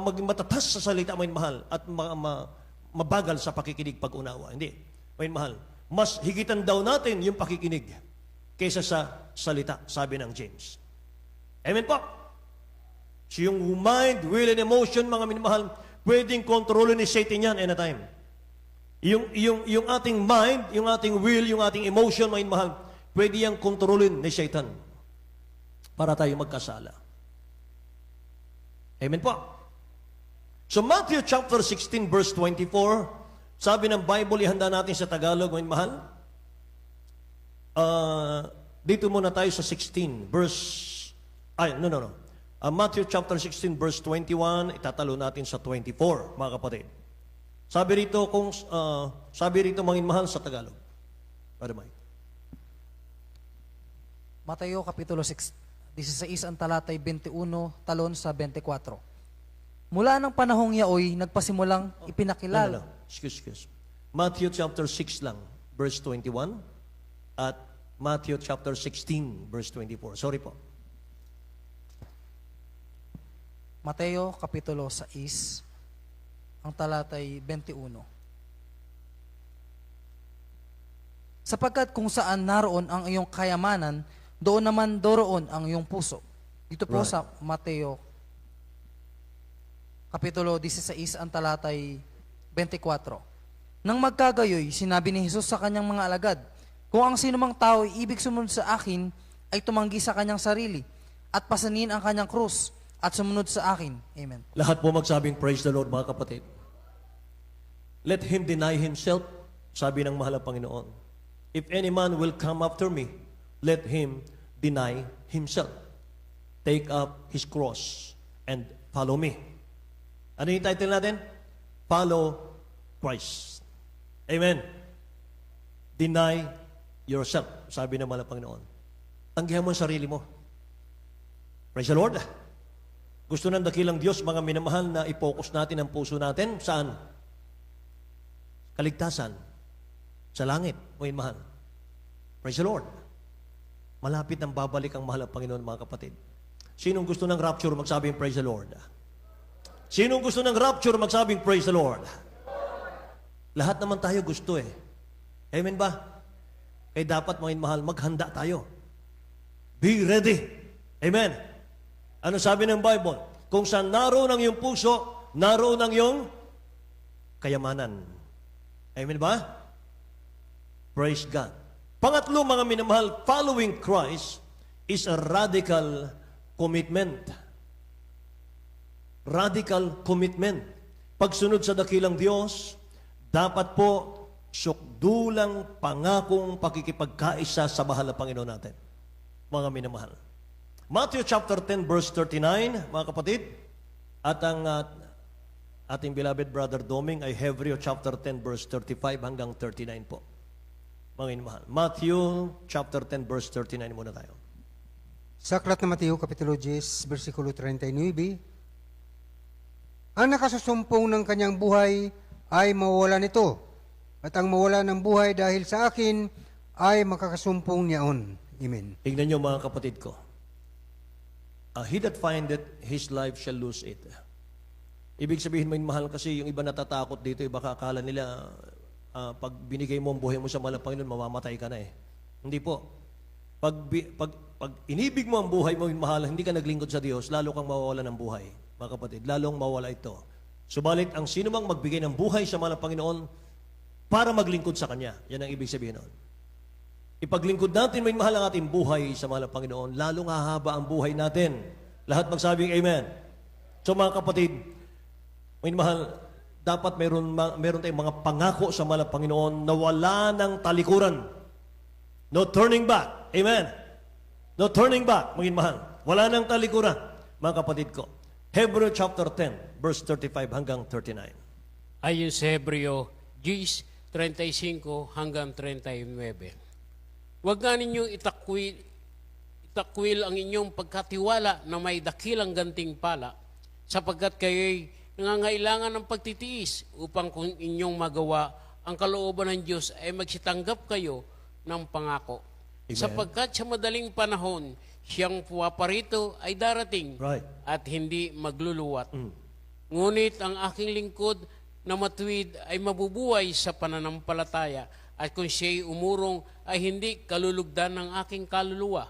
magmatatas sa salita, may mahal, at mabagal sa pakikinig pag-unawa. Hindi. May mahal. Mas higitan daw natin yung pakikinig kaysa sa salita, sabi ng James. Amen po. So yung mind, will, and emotion, mga minamahal, pwedeng kontrolin ni Satan yan anytime. Yung ating mind, yung ating will, yung ating emotion, mga minamahal, pwede yung kontrolin ni Satan para tayo magkasala. Amen po. So Matthew chapter 16 verse 24, sabi ng Bible, ihanda natin sa Tagalog, mga mahal. Dito muna tayo sa 16, Matthew chapter 16, verse 21, itatalo natin sa 24, mga kapatid. Sabi rito, mga mahal sa Tagalog. Brother Mike. Mateo Kapitulo 16 ang talatay 21, talon sa 24. Mula ng panahong yaoy, nagpasimulang ipinakilala. Excuse. Matthew chapter 6 lang, verse 21, at Matthew chapter 16, verse 24. Sorry po. Mateo Kapitulo 6, ang talatay 21. Sapagkat kung saan naroon ang iyong kayamanan, doon naman doroon ang iyong puso. Dito po sa Mateo Kapitulo 16, ang talatay 24. Nang magkagayoy, sinabi ni Jesus sa kanyang mga alagad, kung ang sinumang tao ay ibig sumunod sa akin, ay tumanggi sa kanyang sarili, at pasanin ang kanyang krus, at sumunod sa akin. Amen. Lahat po magsabing, praise the Lord, mga kapatid. Let him deny himself, sabi ng mahal na Panginoon. If any man will come after me, let him deny himself. Take up his cross and follow me. Ano yung title natin? Follow Christ. Amen. Deny yourself, sabi ng mahal na Panginoon. Tanggihan mo ang sarili mo. Praise the Lord. Gusto ng dakilang Diyos, mga minamahal, na i-focus natin ang puso natin. Saan? Kaligtasan. Sa langit, mga mahal. Praise the Lord. Malapit nang babalik ang mahal ng Panginoon, mga kapatid. Sinong gusto ng rapture, magsabing praise the Lord? Sinong gusto ng rapture, magsabing praise the Lord? Lahat naman tayo gusto eh. Amen ba? Kaya dapat, mga mahal, maghanda tayo. Be ready. Amen. Ano sabi ng Bible? Kung saan naroon ang iyong puso, naroon ang iyong kayamanan. Amen ba? Praise God. Pangatlo, mga minamahal, following Christ is a radical commitment. Radical commitment. Pagsunod sa dakilang Diyos, dapat po sukdulang pangakong pakikipagkaisa sa mahal na Panginoon natin. Mga minamahal. Matthew chapter 10 verse 39, mga kapatid. At ang ating beloved brother Doming ay Hebreo chapter 10 verse 35 hanggang 39 po. Mga minamahal. Matthew chapter 10 verse 39 muna tayo. Sa aklat ng Mateo, Kapitulo 10, versikulo 39, ang nakasusumpong ng kanyang buhay ay mawala nito, at ang mawala ng buhay dahil sa akin ay makakasumpong niyaon. Amen. Tingnan niyo, mga kapatid ko. He that findeth his life shall lose it. Ibig sabihin, may mahal, kasi yung iba natatakot dito, iba akala nila, pag binigay mo ang buhay mo sa mahal na Panginoon, mamamatay ka na eh. Hindi po. Pag inibig mo ang buhay mo, mahal, hindi ka naglingkod sa Diyos, lalo kang mawawala ng buhay. Mga kapatid, lalong mawala ito. Subalit, ang sino mang magbigay ng buhay sa mahal na Panginoon para maglingkod sa Kanya, yan ang ibig sabihin noon. Ipaglingkod natin, may mahal ang ating buhay sa mahal na Panginoon, lalong hahaba ang buhay natin. Lahat magsabing Amen. So mga kapatid, may mahal, dapat meron tayong mga pangako sa mahal na Panginoon na wala ng talikuran. No turning back. Amen. No turning back, mga mahal. Wala ng talikuran, mga kapatid ko. Hebreo chapter 10, verse 35 hanggang 39. Ayon sa Hebreo 10:35 hanggang 39. Huwag nga ninyong itakwil ang inyong pagkatiwala na may dakilang gantimpala, sapagkat kayo'y nangangailangan ng pagtitiis upang kung inyong magawa ang kalooban ng Diyos ay magsitanggap kayo ng pangako. Amen. Sapagkat sa madaling panahon, siyang puwaparito ay darating at hindi magluluwat. Ngunit ang aking lingkod na matuwid ay mabubuhay sa pananampalataya, at kung siya'y umurong ay hindi kalulugdan ng aking kaluluwa.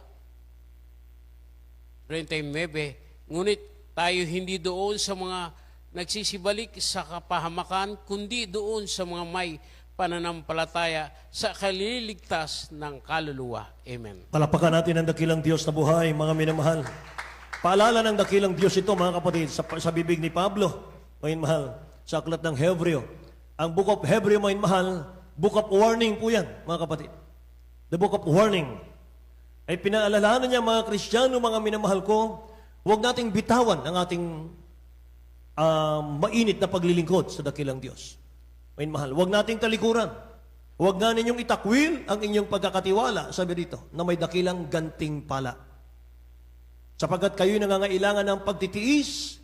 39. Ngunit tayo hindi doon sa mga nagsisibalik sa kapahamakan, kundi doon sa mga may pananampalataya sa kaliligtas ng kaluluwa. Amen. Palapakan natin ang dakilang Diyos na buhay, mga minamahal. Paalala ng dakilang Diyos ito, mga kapatid, sa bibig ni Pablo, mga minamahal, sa aklat ng Hebreo. Ang book of Hebreo, mga minamahal, book of warning po yan, mga kapatid. The book of warning. Ay pinaalalahanan niya, mga Kristiyano, mga minamahal ko, huwag nating bitawan ang ating mainit na paglilingkod sa dakilang Diyos. May mahal, huwag nating talikuran. Huwag nga ninyong itakwil ang inyong pagkakatiwala, sabi dito, na may dakilang gantimpala. Sapagkat kayo'y nangangailangan ng pagtitiis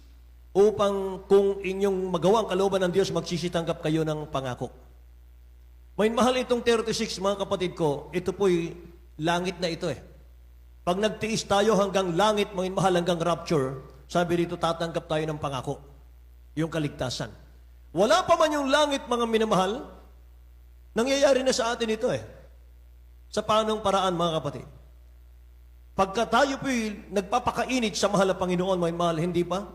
upang kung inyong magawa ang kalooban ng Diyos, magsisitanggap kayo ng pangako. May mahal itong 36, mga kapatid ko, ito po'y langit na ito eh. Pag nagtiis tayo hanggang langit, mga mahal, hanggang rapture, sabi dito, tatanggap tayo ng pangako, yung kaligtasan. Wala pa man yung langit, mga minamahal, nangyayari na sa atin ito eh. Sa paanong paraan, mga kapatid? Pagka tayo po'y nagpapakainit sa mahal na Panginoon, mga mahal, hindi pa?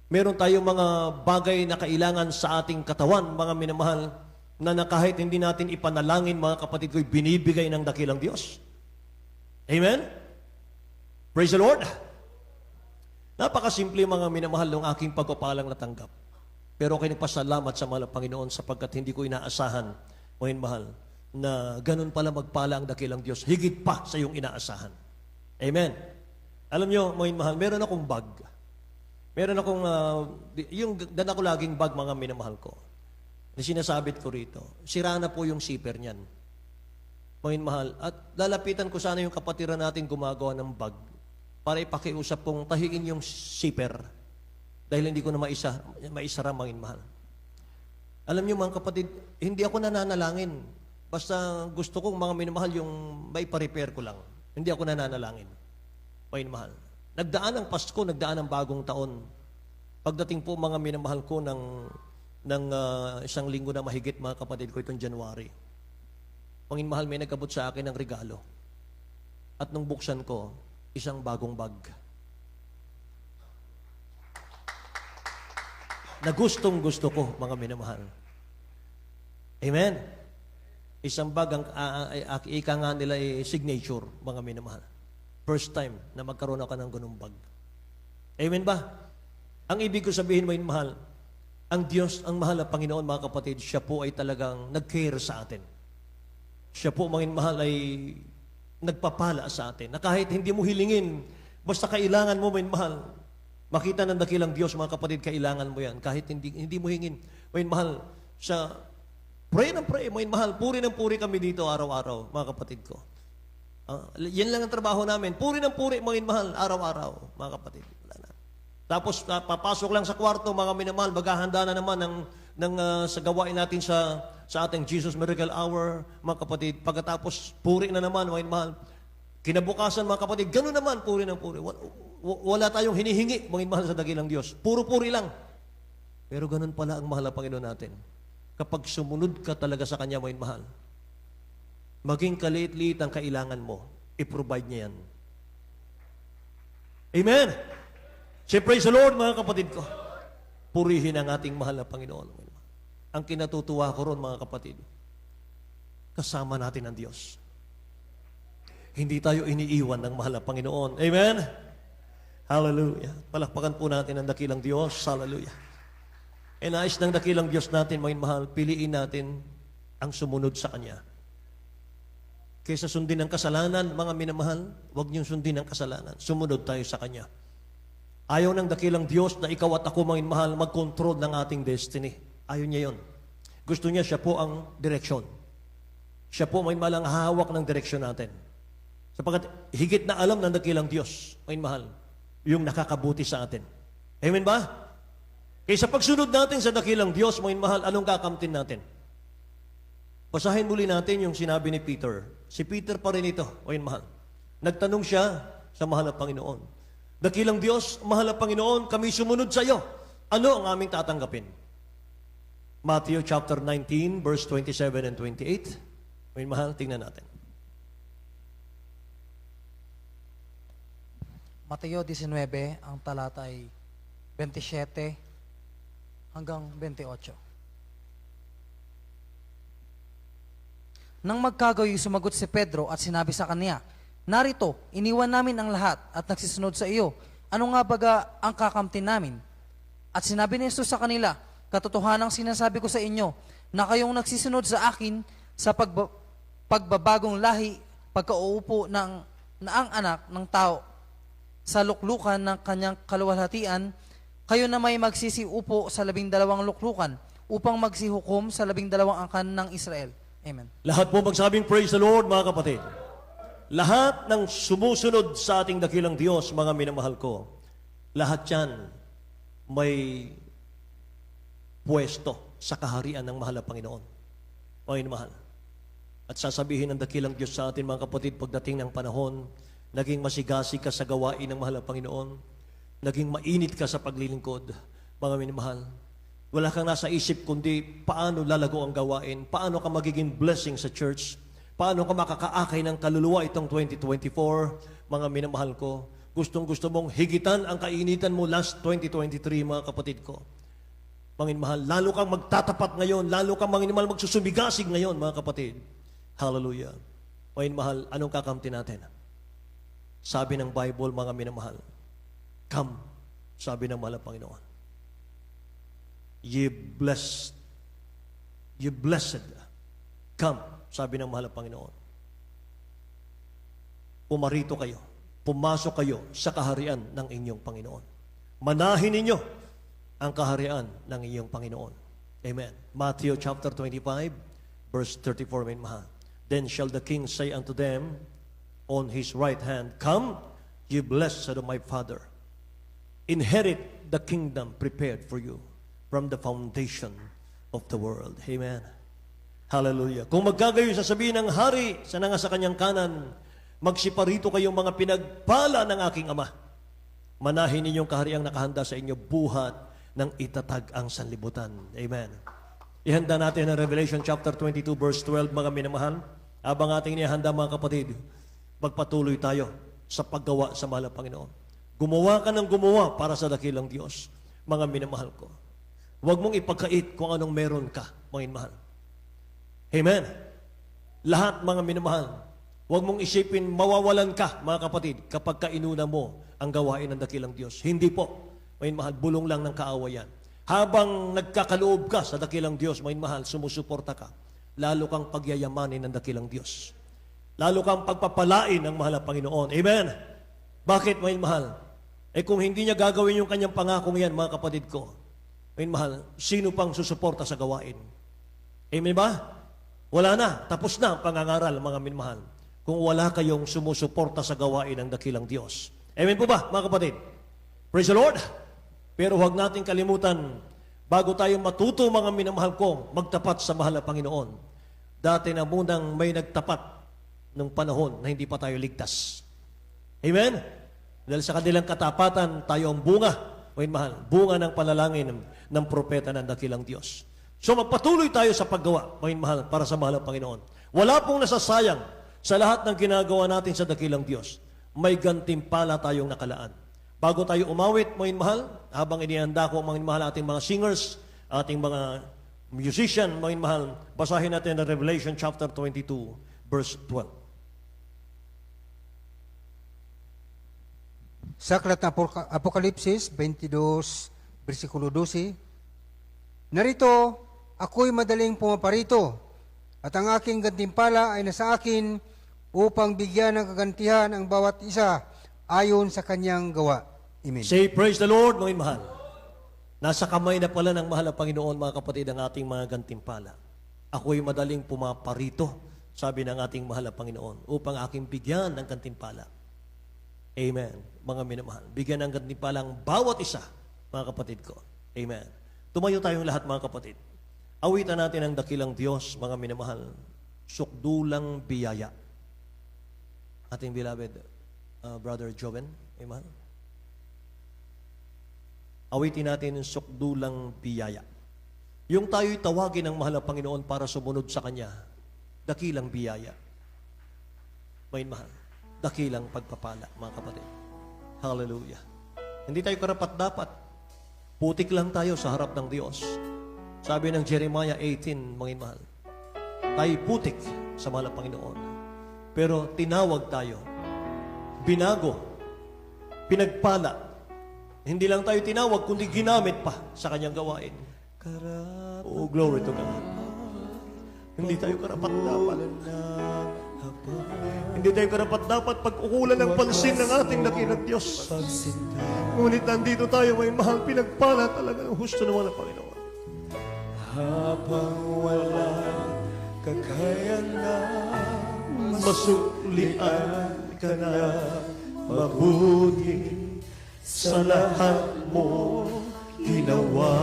Meron tayong mga bagay na kailangan sa ating katawan, mga minamahal, na kahit hindi natin ipanalangin, mga kapatid ko'y binibigay ng dakilang Diyos. Amen? Praise the Lord! Napakasimple, mga minamahal, ng aking pagpapalang natanggap. Pero ako'y nagpasalamat sa mahal na Panginoon sapagkat hindi ko inaasahan, mga mahal, na ganun pala magpala ang dakilang Diyos, higit pa sa iyong inaasahan. Amen? Alam nyo, mga mahal, meron akong bag. Meron akong, yung dala ko laging bag, mga minamahal ko. Na sinasabit ko rito. Sira na po yung zipper niyan. Mga mahal. At lalapitan ko sana yung kapatiran natin gumagawa ng bag para ipakiusap kong tahiin yung zipper dahil hindi ko na maisara, mga mahal. Alam niyo mga kapatid, hindi ako nananalangin. Basta gusto kong mga minamahal yung may pa-repair ko lang. Hindi ako nananalangin. Mga minamahal. Nagdaan ang Pasko, nagdaan ang bagong taon. Pagdating po mga minamahal ko ng isang linggo na mahigit, mga kapatid ko, itong January. Mga minamahal, may nagkabot sa akin ng regalo. At nung buksan ko, isang bagong bag. Na gustong gusto ko, mga minamahal. Amen? Isang bag, ang ika nga nila ay signature, mga minamahal. First time na magkaroon ako ng ganung bag. Amen ba? Ang ibig ko sabihin, mga minamahal, ang Diyos, ang mahal na Panginoon, mga kapatid, siya po ay talagang nag-care sa atin. Siya po, mga minamahal, ay nagpapala sa atin. Na kahit hindi mo hilingin, basta kailangan mo, mga minamahal, makita ng dakilang Diyos, mga kapatid, kailangan mo yan. Kahit hindi mo hingin, mga minamahal, siya, pray ng pray, mga minamahal, puri ng puri kami dito araw-araw, mga kapatid ko. Yan lang ang trabaho namin. Puri ng puri, mga minamahal, araw-araw, mga kapatid. Tapos papasok lang sa kwarto, mga minamahal, maghahanda na naman sa gawain natin sa ating Jesus Miracle Hour, mga kapatid. Pagkatapos, puri na naman, mga minamahal. Kinabukasan, mga kapatid, gano'n naman, puri ng puri. Wala tayong hinihingi, mga minamahal, sa dakilang Diyos. Puro puri lang. Pero gano'n pala ang mahal na Panginoon natin. Kapag sumunod ka talaga sa Kanya, mga minamahal, maging kaliit-liit ang kailangan mo, i-provide niya yan. Amen! Say, praise the Lord, mga kapatid ko. Purihin ang ating mahal na Panginoon. Ang kinatutuwa ko ron, mga kapatid, kasama natin ang Diyos. Hindi tayo iniiwan ng mahal na Panginoon. Amen? Hallelujah. Palakpakan po natin ang dakilang Diyos. Hallelujah. E nais ng dakilang Diyos natin, mga mahal, piliin natin ang sumunod sa Kanya. Kaysa sundin ang kasalanan, mga minamahal, huwag niyong sundin ang kasalanan. Sumunod tayo sa Kanya. Ayaw ng dakilang Diyos na ikaw at ako, mga minamahal, mag-control ng ating destiny. Ayaw niya yon. Gusto niya, siya po ang direksyon. Siya po, mga minamahal, ang hahawak ng direksyon natin. Sapagkat higit na alam ng dakilang Diyos, mga minamahal, yung nakakabuti sa atin. Amen ba? Kaysa pagsunod natin sa dakilang Diyos, mga minamahal, anong kakamtin natin? Basahin muli natin yung sinabi ni Peter. Si Peter pa rin ito, mga minamahal. Nagtanong siya sa mahal na Panginoon. Dakilang Diyos, mahal na Panginoon, kami sumunod sa iyo. Ano ang aming tatanggapin? Matthew chapter 19, verse 27 and 28. May mahal, tingnan natin. Mateo 19, ang talata ay 27 hanggang 28. Nang magkagayoy, sumagot si Pedro at sinabi sa kanya, narito, iniwan namin ang lahat at nagsisunod sa iyo. Ano nga baga ang kakamtin namin? At sinabi ni Jesus sa kanila, katotohanang sinasabi ko sa inyo, na kayong nagsisunod sa akin sa pagbabagong lahi, pagkauupo na ang anak ng tao sa luklukan ng kanyang kaluwalhatian, kayo na may magsisiupo sa 12 luklukan upang magsihukom sa 12 angkan ng Israel. Amen. Lahat po magsabing praise the Lord, mga kapatid. Lahat ng sumusunod sa ating dakilang Diyos, mga minamahal ko, lahat yan may pwesto sa kaharian ng mahal na Panginoon. Mga minamahal. At sasabihin ng dakilang Diyos sa atin, mga kapatid, pagdating ng panahon, naging masigasig ka sa gawain ng mahal na Panginoon, naging mainit ka sa paglilingkod, mga minamahal. Wala kang nasa isip kundi paano lalago ang gawain, paano ka magiging blessing sa church, paano ka makakaakay ng kaluluwa itong 2024, mga minamahal ko. Gustong-gusto mong higitan ang kainitan mo last 2023, mga kapatid ko. Mga minamahal, lalo kang magtatapat ngayon, lalo kang mga minamahal magsusumigasig ngayon, mga kapatid. Hallelujah. Mga minamahal, anong kakamti natin? Sabi ng Bible, mga minamahal, come, sabi ng mahal na Panginoon. Ye blessed, come, sabi ng mahal na Panginoon. Pumarito kayo, pumasok kayo sa kaharian ng inyong Panginoon. Manahin ninyo ang kaharian ng iyong Panginoon. Amen. Matthew chapter 25, verse 34, may mahal. Then shall the king say unto them on his right hand, Come, ye blessed of my Father, inherit the kingdom prepared for you from the foundation of the world. Amen. Hallelujah. Kung magkagayo sasabihin ng hari sa nasa kanyang kanan, magsiparito kayong mga pinagpala ng aking Ama. Manahin ninyong kahariang nakahanda sa inyo, buhat ng itatag ang sanlibutan. Amen. Ihanda natin ang Revelation chapter 22 verse 12, mga minamahal. Habang ating inihanda, mga kapatid, magpatuloy tayo sa paggawa sa mahal na Panginoon. Gumawa ka ng gumawa para sa dakilang Diyos, mga minamahal ko. Huwag mong ipagkait kung anong meron ka, mga minamahal. Amen. Lahat, mga minamahal, huwag mong isipin mawawalan ka, mga kapatid, kapag kainuna mo ang gawain ng dakilang Diyos. Hindi po, mga minamahal, bulong lang ng kaawayan. Habang nagkakaloob ka sa dakilang Diyos, mga minamahal, sumusuporta ka, lalo kang pagyayamanin ng dakilang Diyos. Lalo kang pagpapalain ng mahal na Panginoon. Amen. Bakit, mga minamahal? Kung hindi niya gagawin yung kanyang pangakong yan, mga kapatid ko, mga minamahal, sino pang susuporta sa gawain? Amen ba? Wala na. Tapos na ang pangangaral, mga minamahal. Kung wala kayong sumusuporta sa gawain ng dakilang Diyos. Amen po ba, mga kapatid? Praise the Lord. Pero huwag natin kalimutan, bago tayo matuto, mga minamahal ko, magtapat sa mahal na Panginoon. Dati na munang may nagtapat nung panahon na hindi pa tayo ligtas. Amen? Dahil sa kanilang katapatan, tayo ang bunga, mga minamahal, bunga ng panalangin ng propeta ng dakilang Diyos. So magpatuloy tayo sa paggawa, mga mahal, para sa mahal ng Panginoon. Wala pong nasasayang sa lahat ng ginagawa natin sa dakilang Diyos. May gantimpala tayong nakalaan. Bago tayo umawit, mga mahal, habang inihanda ko, mga mahal, ating mga singers, ating mga musician, mga mahal, basahin natin ang Revelation chapter 22, verse 12. Sa aklat ng Apokalipsis 22, versikulo 12, narito, ako'y madaling pumaparito, at ang aking gantimpala ay nasa akin upang bigyan ng kagantihan ang bawat isa ayon sa kanyang gawa. Amen. Say, praise the Lord, mga mahal. Nasa kamay na pala ng mahal na Panginoon, mga kapatid, ang ating mga gantimpala. Ako'y madaling pumaparito, sabi ng ating mahal na Panginoon, upang aking bigyan ng gantimpala. Amen. Mga minamahal, bigyan ng gantimpala ang bawat isa, mga kapatid ko. Amen. Tumayo tayong lahat, mga kapatid. Awitan natin ang dakilang Diyos, mga minamahal, sukdulang biyaya. Ating beloved Brother Joven, amen. Awitin natin ang sukdulang biyaya. Yung tayo'y tawagin ng mahal na Panginoon para sumunod sa Kanya, dakilang biyaya. May mahal, dakilang pagpapala, mga kapatid. Hallelujah. Hindi tayo karapat-dapat. Putik lang tayo sa harap ng Diyos. Sabi ng Jeremiah 18, mga mahal, tayo putik sa mahal na Panginoon. Pero tinawag tayo, binago, pinagpala. Hindi lang tayo tinawag, kundi ginamit pa sa kanyang gawain. Oh, glory to God. Hindi tayo karapat-dapat. Hindi tayo karapat-dapat pag-ukulan ng pansin ng ating dakilang Diyos. Ngunit nandito tayo, may mahal, pinagpala talaga ng husto naman ng Panginoon. Habang walang kakayanan, Masuklian ka na mabuti sa lahat mo ginawa.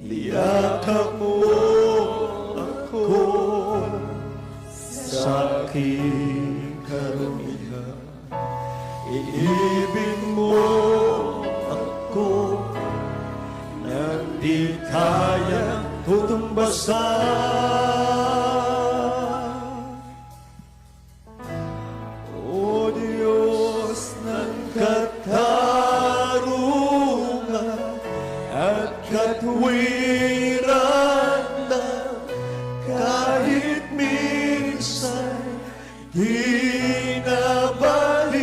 Niyakap mo ako sa aking karumihan. Iibig mo ako na di kaya tutumbasan. O Diyos ng katarungan at katwiran na kahit minsan di nabaliran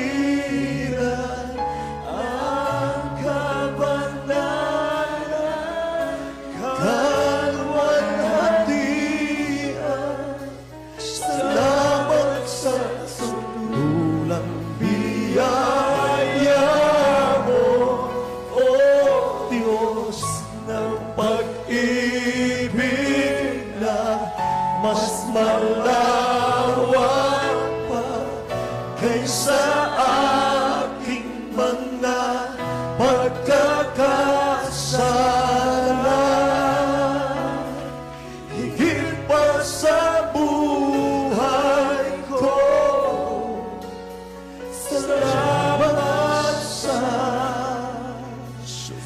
ang kabanalan, kalwalhatian. Salamat sa sunulang biyaya malawak pa kaysa aking mga pagkakasala. Higit pa sa buhay ko, salamat sa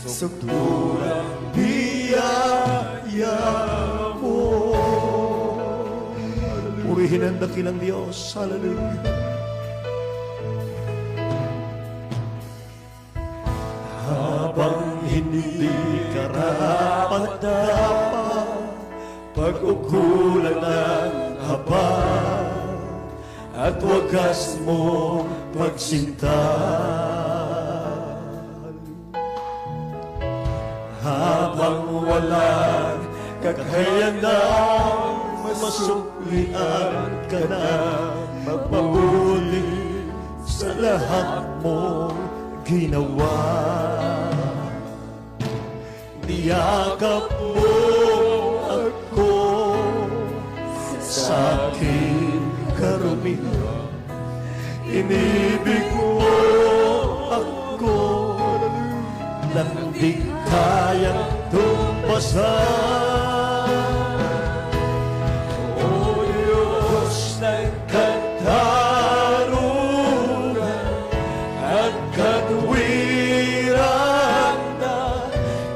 sukdulang biyaya mo. Purihin ang dakilang Diyos. Hallelujah. Habang hindi karapat-dapat, pag-ukulan ng habang at wagas mong pagsinta. Habang walang kakayanang masuklian ka na magpabuti sa lahat mong ginawa. Niyakap mo ako sa aking karumihan. Inibig mo ako nang di kayang tumpasan. O Diyos ng katarungan at katwiran na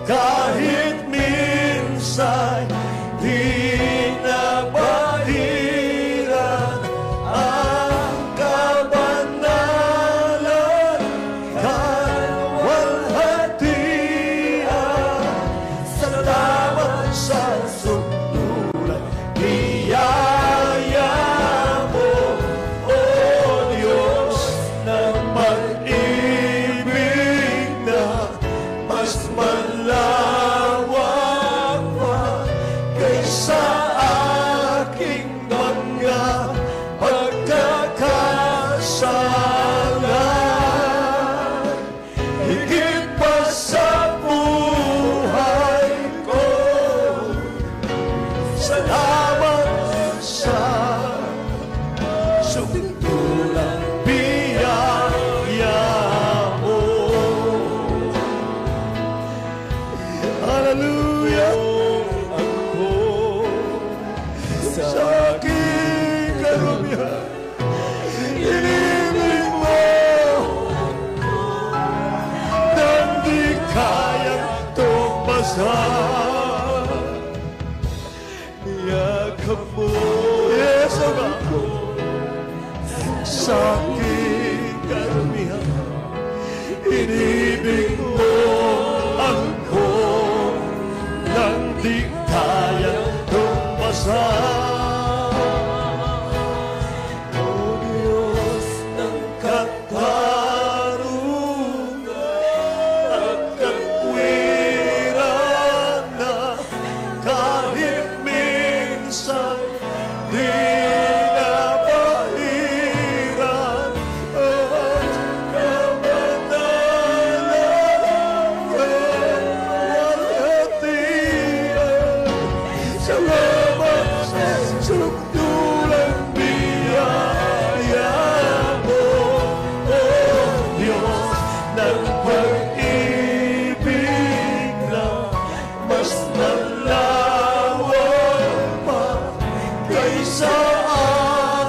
kahit minsan di nabahiran ang kabanalan, kalwalhatian. Salamat sa sukdulang biyaya mo, O Diyos ng pag-ibig na mas malawak pa kaysa aking mga pagkakasala. Higit pa sa buhay ko, salamat sa sukdulang biyaya mo. Hallelujah! Ako sa aking karumihan, inibig mo nang di kayang tumpasan. Niyakap mo, yes, ako sa aking karumihan. Inibig mo ako nang di kayang tumpasan. O Diyos ng katarungan at katwiran na kahit minsan di nabahiran ang kabanalan, kalwalhatian. Salamat sa sukdulang biyaya mo, O Diyos ng pag-ibig na mas malawak pa kaysa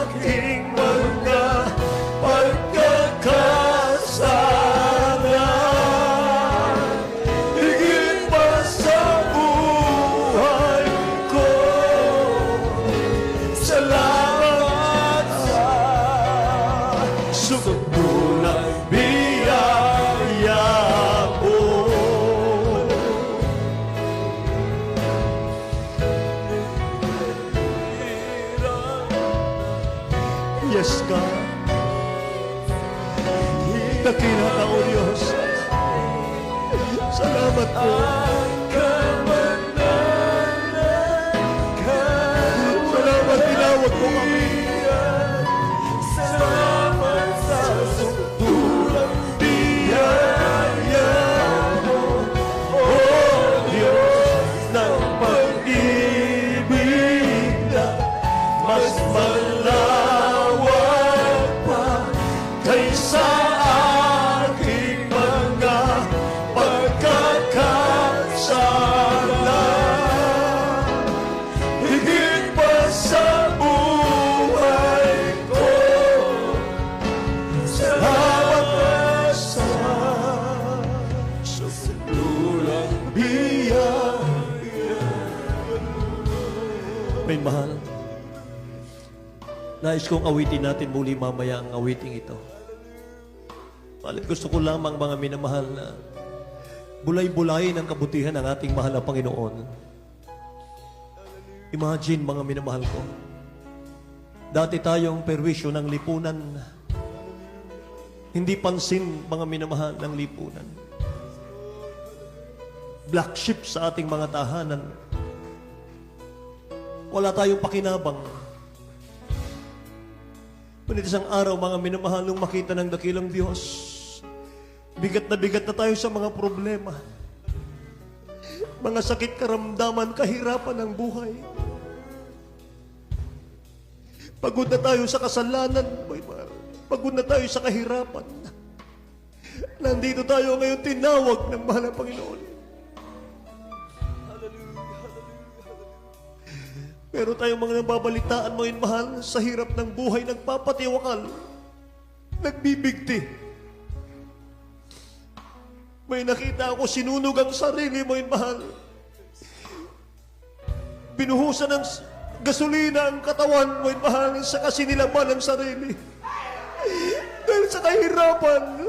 aking mga pagkakasala. Higit pa sa buhay ko, salamat sa sukdulang biyaya mo. Yes, God. Dakila ka, O Diyos. Salamat po. Salamat, tinawag mo kami. Salamat sa sukdulang biyaya mo, O Diyos ng pag-ibig na mas malawak pa kaysa aking mga pagkakasala. Higit pa sa buhay ko, salamat sa sunulang biyaya. May mahal, nais kong awitin natin muli mamaya ang awiting ito. Balit gusto ko lamang mga minamahal na bulay-bulayin ang kabutihan ng ating mahal na Panginoon. Imagine mga minamahal ko, dati tayong perwisyo ng lipunan, hindi pansin mga minamahal ng lipunan. Black sheep sa ating mga tahanan. Wala tayong pakinabang. Ngunit isang araw, mga minamahal, nung makita ng dakilang Diyos, bigat na tayo sa mga problema. Mga sakit, karamdaman, kahirapan ng buhay. Pagod na tayo sa kasalanan. Pagod na tayo sa kahirapan. Nandito tayo ngayon, tinawag ng mahal na Panginoon. Pero tayong mga nababalitaan mo yun, mahal, sa hirap ng buhay, nagpapatiwakal, nagbibigti. May nakita ako, sinunog ang sarili mo yun, mahal. Binuhusan ng gasolina ang katawan mo yun, mahal, sa kasinilaban ng sarili. Dahil sa kahirapan,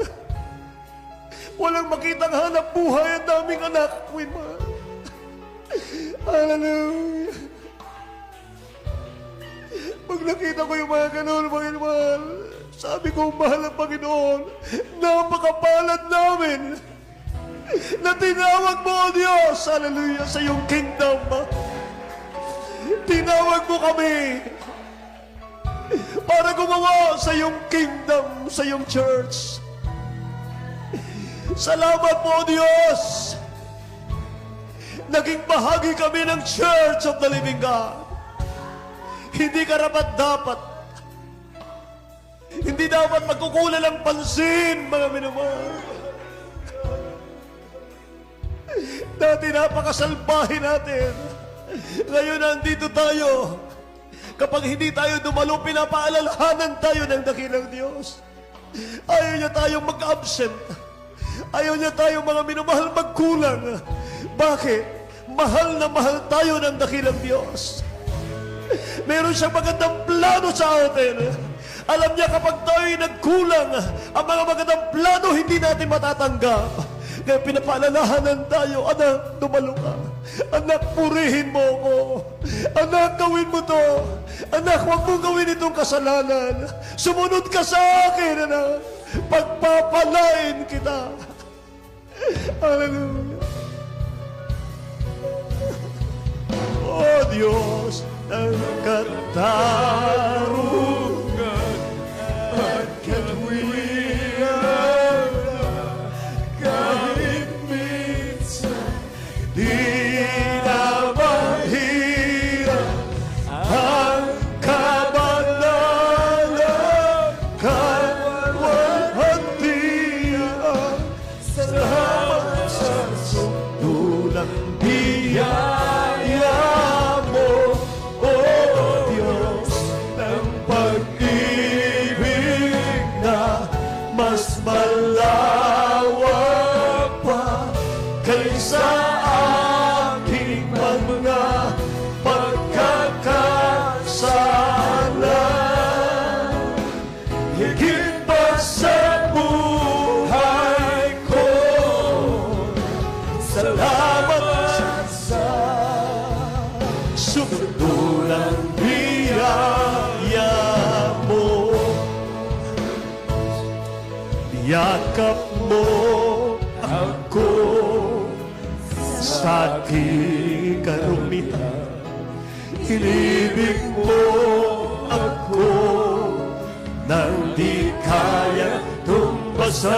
walang makitang hanap buhay ang daming anak mo yun, mahal. Hallelujah. Pag nakita ko yung mga ganun, mga mahal, sabi ko, mahal ang Panginoon, napakapalad namin na tinawag mo, O Diyos, hallelujah, sa iyong kingdom. Tinawag mo kami para gumawa sa iyong kingdom, sa iyong church. Salamat po, O Diyos. Naging bahagi kami ng Church of the Living God. Hindi karapat-dapat. Hindi dapat magkukulan ng pansin, mga minamahal. Dati napakasalbahin natin. Ngayon nandito tayo. Kapag hindi tayo dumalo, pinapaalalahanan tayo ng dakilang Diyos. Ayaw niya tayong mag-absent. Ayaw niya tayong mga minamahal magkulang. Bakit? Mahal na mahal tayo ng dakilang Diyos. Meron siyang magandang plano sa atin. Alam niya kapag tayo'y nagkulang, ang mga magandang plano hindi natin matatanggap. Kaya pinapaalalahanan tayo, anak, dumalo ka. Anak, purihin mo ako. Anak, gawin mo to. Anak, huwag mo gawin itong kasalanan. Sumunod ka sa akin, anak. Pagpapalain kita. Hallelujah. Oh Diyos, ng katarungan at katwiran, kahit minsan di na mahirap ang kabanalan, kalwalhatian. Salamat sa sunulang biyaya. Malawak pa kaysa aking mga pagkakasala. Higit pa sa buhay ko, salamat sa sunulang biyaya mo. Yakap mo ako sa aking karumihan. Inibig mo ako nang di kaya tumbasan.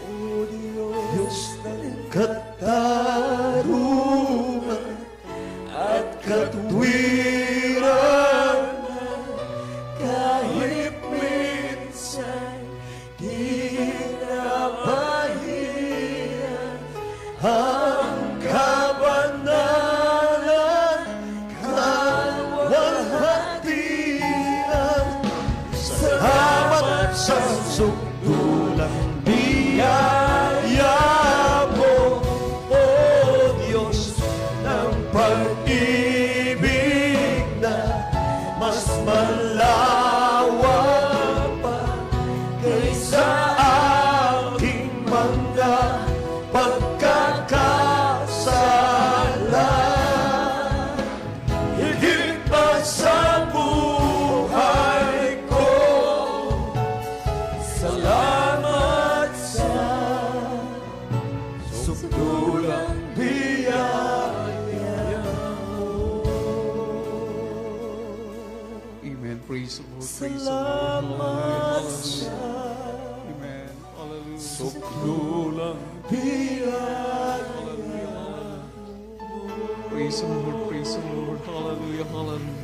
O Diyos ng katarungan at katwiran, katwiran kahit minsan di napahiran ang kabanalan, kalwalhatian. Salamat sa sukdulang biyaya mo, O Diyos ng pag-ibig na mas malawak pa kaysa aking mga pagkakasala. Higit pa sa buhay ko, salamat sa sukdulang biyaya mo. Amen. Praise the Lord. Praise the Lord. Salamat sa Amen. Hallelujah. sukdulang biyaya. Praise the Lord. Praise the Lord. Hallelujah. Hallelujah.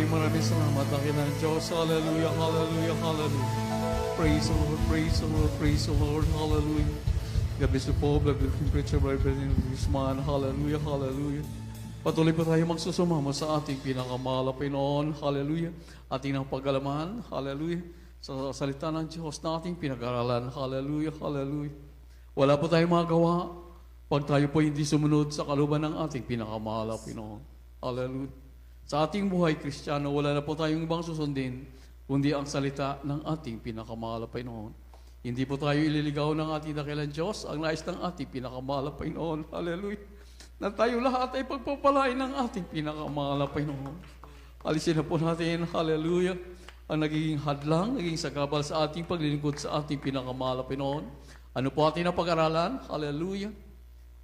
Maraming salamat ang kinang Diyos. Hallelujah. Hallelujah. Hallelujah. Praise the Lord. Praise the Lord. Praise the Lord. Hallelujah. God bless you po. God bless you, preacher, Brother Guzman. Hallelujah. Hallelujah. Patuloy po tayo magsusumama sa ating pinakamahal na Pinoon. Hallelujah. Ating ng pag-alaman. Hallelujah. Sa salita ng Diyos na ating pinag-aralan. Hallelujah. Hallelujah. Wala po tayong magawa pag tayo po hindi sumunod sa kalooban ng ating pinakamahal na Pinoon. Hallelujah. Sa ating buhay Kristiyano, wala na po tayong ibang susundin kundi ang salita ng ating pinakamahal na Pinoon. Hindi po tayo ililigaw ng ating dakilang Diyos, ang nais ng ating pinakamahal na Pinoon. Hallelujah. Na tayo lahat ay pagpapalain ng ating pinakamahal na Pinoon. Alisin na po natin, hallelujah, ang nagiging hadlang, nagiging sagabal sa ating paglilingkod sa ating pinakamahal na Pinoon. Ano po ating napag-aralan? Hallelujah.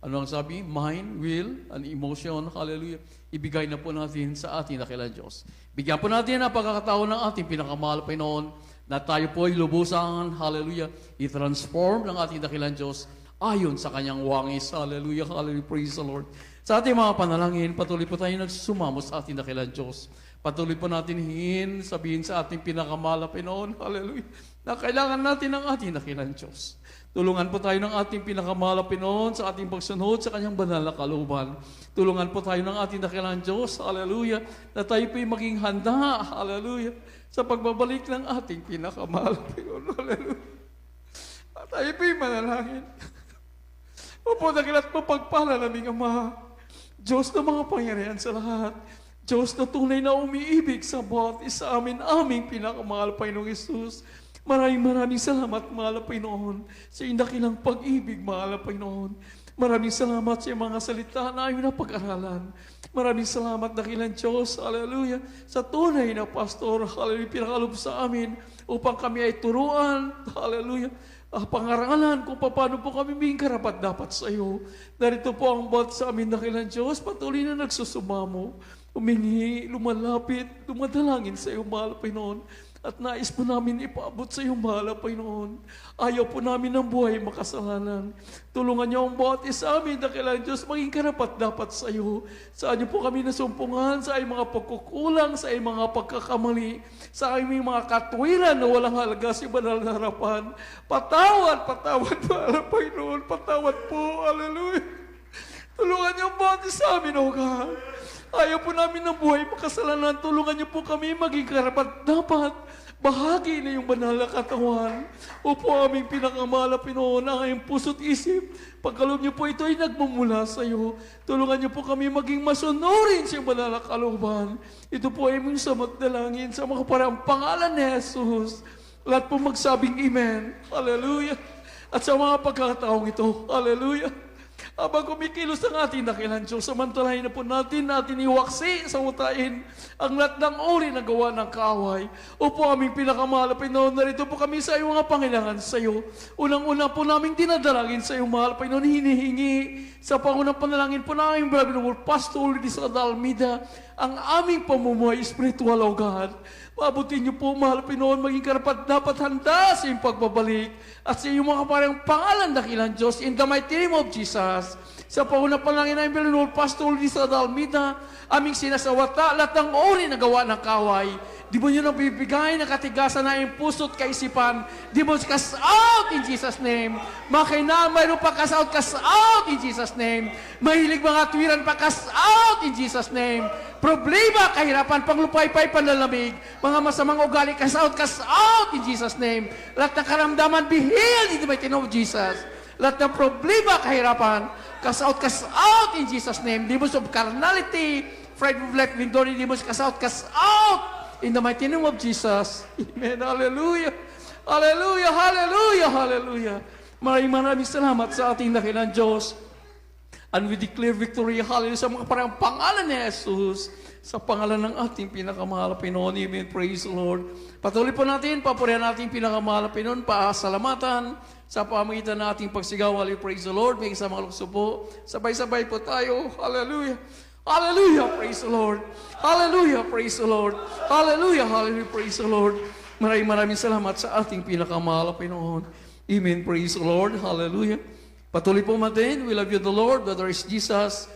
Ano ang sabi? Mind, will, and emotion. Hallelujah. Ibigay na po natin sa ating dakilang Diyos. Bigyan po natin ang pagkakataon ng ating pinakamahal na Pinoon na tayo po ay lubusan, hallelujah, i-transform ng ating dakilang Diyos ayon sa kanyang wangis. Hallelujah. Hallelujah. Praise the Lord. Sa ating mga panalangin, patuloy po tayo nagsusumamo sa ating dakilang Diyos. Patuloy po natin sabihin sa ating pinakamahal na Pinoon, hallelujah, na kailangan natin ng ating dakilang Diyos. Tulungan po tayo ng ating pinakamahal na Pinoon sa ating pagsunod sa kanyang banal na kalooban. Tulungan po tayo ng ating dakilang Diyos, hallelujah, na tayo po'y maging handa, hallelujah, sa pagbabalik ng ating pinakamahal na Pinoon, hallelujah. At tayo po'y manalangin. Opo, dakilat po pagpala naming Ama, Diyos na mga pangyarihan sa lahat, Diyos na tunay na umiibig sa bawat isa amin, aming pinakamahal Panginoong Isus. Maraming salamat, mahal na Panginoon, sa indakilang pag-ibig, mahal na Panginoon. Maraming salamat sa mga salita na aming napag-aralan. Maraming salamat, dakilang Diyos, hallelujah, sa tunay na pastor, hallelujah, pinakalob sa amin upang kami ay turuan, hallelujah, pangaralan kung paano po kami maging karapat dapat sa iyo. Narito po ang bawat sa amin, dakilang Diyos, patuloy na nagsusumamo, umingi, lumalapit, dumadalangin sa iyo, mahal na Panginoon. At nais po namin ipaabot sa iyong mahal na Panginoon. Ayaw po namin ng buhay makasalanan. Tulungan niyo ang bawat isa amin, dakilang Diyos, maging karapat dapat sa iyo. Saan niyo po kami nasumpungan sa aming mga pagkukulang, sa aming mga pagkakamali, sa aming mga katwiran na walang halaga sa banal na harapan. Patawad, mahal na Panginoon. Patawad po, hallelujah. Tulungan niyo ang bawat isa amin, O God. Ayaw po namin ng buhay makasalanan. Tulungan niyo po kami maging karapat dapat. Bahagi na yung banal na katawan. Opo, aming pinakamahal na Pinoon, ang aming puso't isip. Pagkaloob niyo po ito ay nagmumula sa iyo. Tulungan niyo po kami maging masunurin sa banal na kalooban. Ito po ay aming sa magdalangin sa mga parang pangalan ni Jesus. Lahat po magsabing amen. Hallelujah. At sa mga pagkakataong ito, hallelujah. Habang kumikilos ang ating dakilang Diyos, samantalahin na po natin iwaksi sa mutain ang lahat ng uri na gawa ng kaaway. Opo, aming pinakamahal na Panginoon, narito po kami sa iyong mga pangailangan sa iyo. Unang-una po namin dinadalangin sa iyong mahal, Panginoon, hinihingi sa pangunang panalangin po namin, Brother Pastor Rizal Almeida, ang aming pamumuhay spiritual, O God. Paabutin niyo po, mahal Pinoon, maging karapat dapat handa sa iyong pagbabalik at sa iyong mga parang pangalan dakilang Diyos. In the mighty name of Jesus, Jesus. Sa pauna pa lang inayin, Lord, Pastor Lisa Dalmida, aming sinasawata, lahat ng uri na gawa ng kaway. Di mo nyo nabibigay na katigasan na yung puso't kaisipan. Di mo cast out in Jesus' name. Mga kainaan, mayroon pa cast out in Jesus' name. Mahilig mga tuwiran pa, cast out in Jesus' name. Problema, kahirapan, panglupay-pay, panlalamig. Mga masamang ugali, cast out in Jesus' name. Lahat ng karamdaman, be healed in the mighty name of Jesus. Lahat ng problema, kahirapan, cast out in Jesus' name. Demons of carnality, fright of life, victory, demons, cast out in the mighty name of Jesus. Amen. Hallelujah. Hallelujah. Hallelujah. Hallelujah. Maraming salamat sa ating dakilang Diyos. And we declare victory, hallelujah, sa mga parang pangalan ni Jesus, sa pangalan ng ating pinakamahal na Pinoon. Amen. Praise the Lord. Patuloy po natin, papurihan natin pinakamahal na Pinoon, paasalamatan sa pamagitan ng ating pagsigaw. Hallelujah. Praise the Lord. May isang mga lukso po. Sabay-sabay po tayo. Hallelujah. Hallelujah, praise the Lord. Hallelujah, praise the Lord. Hallelujah, hallelujah, praise the Lord. Maraming salamat sa ating pinakamahal na Pinoon. Amen, praise the Lord. Hallelujah. Patuloy po natin. We love you the Lord. Brother is Jesus.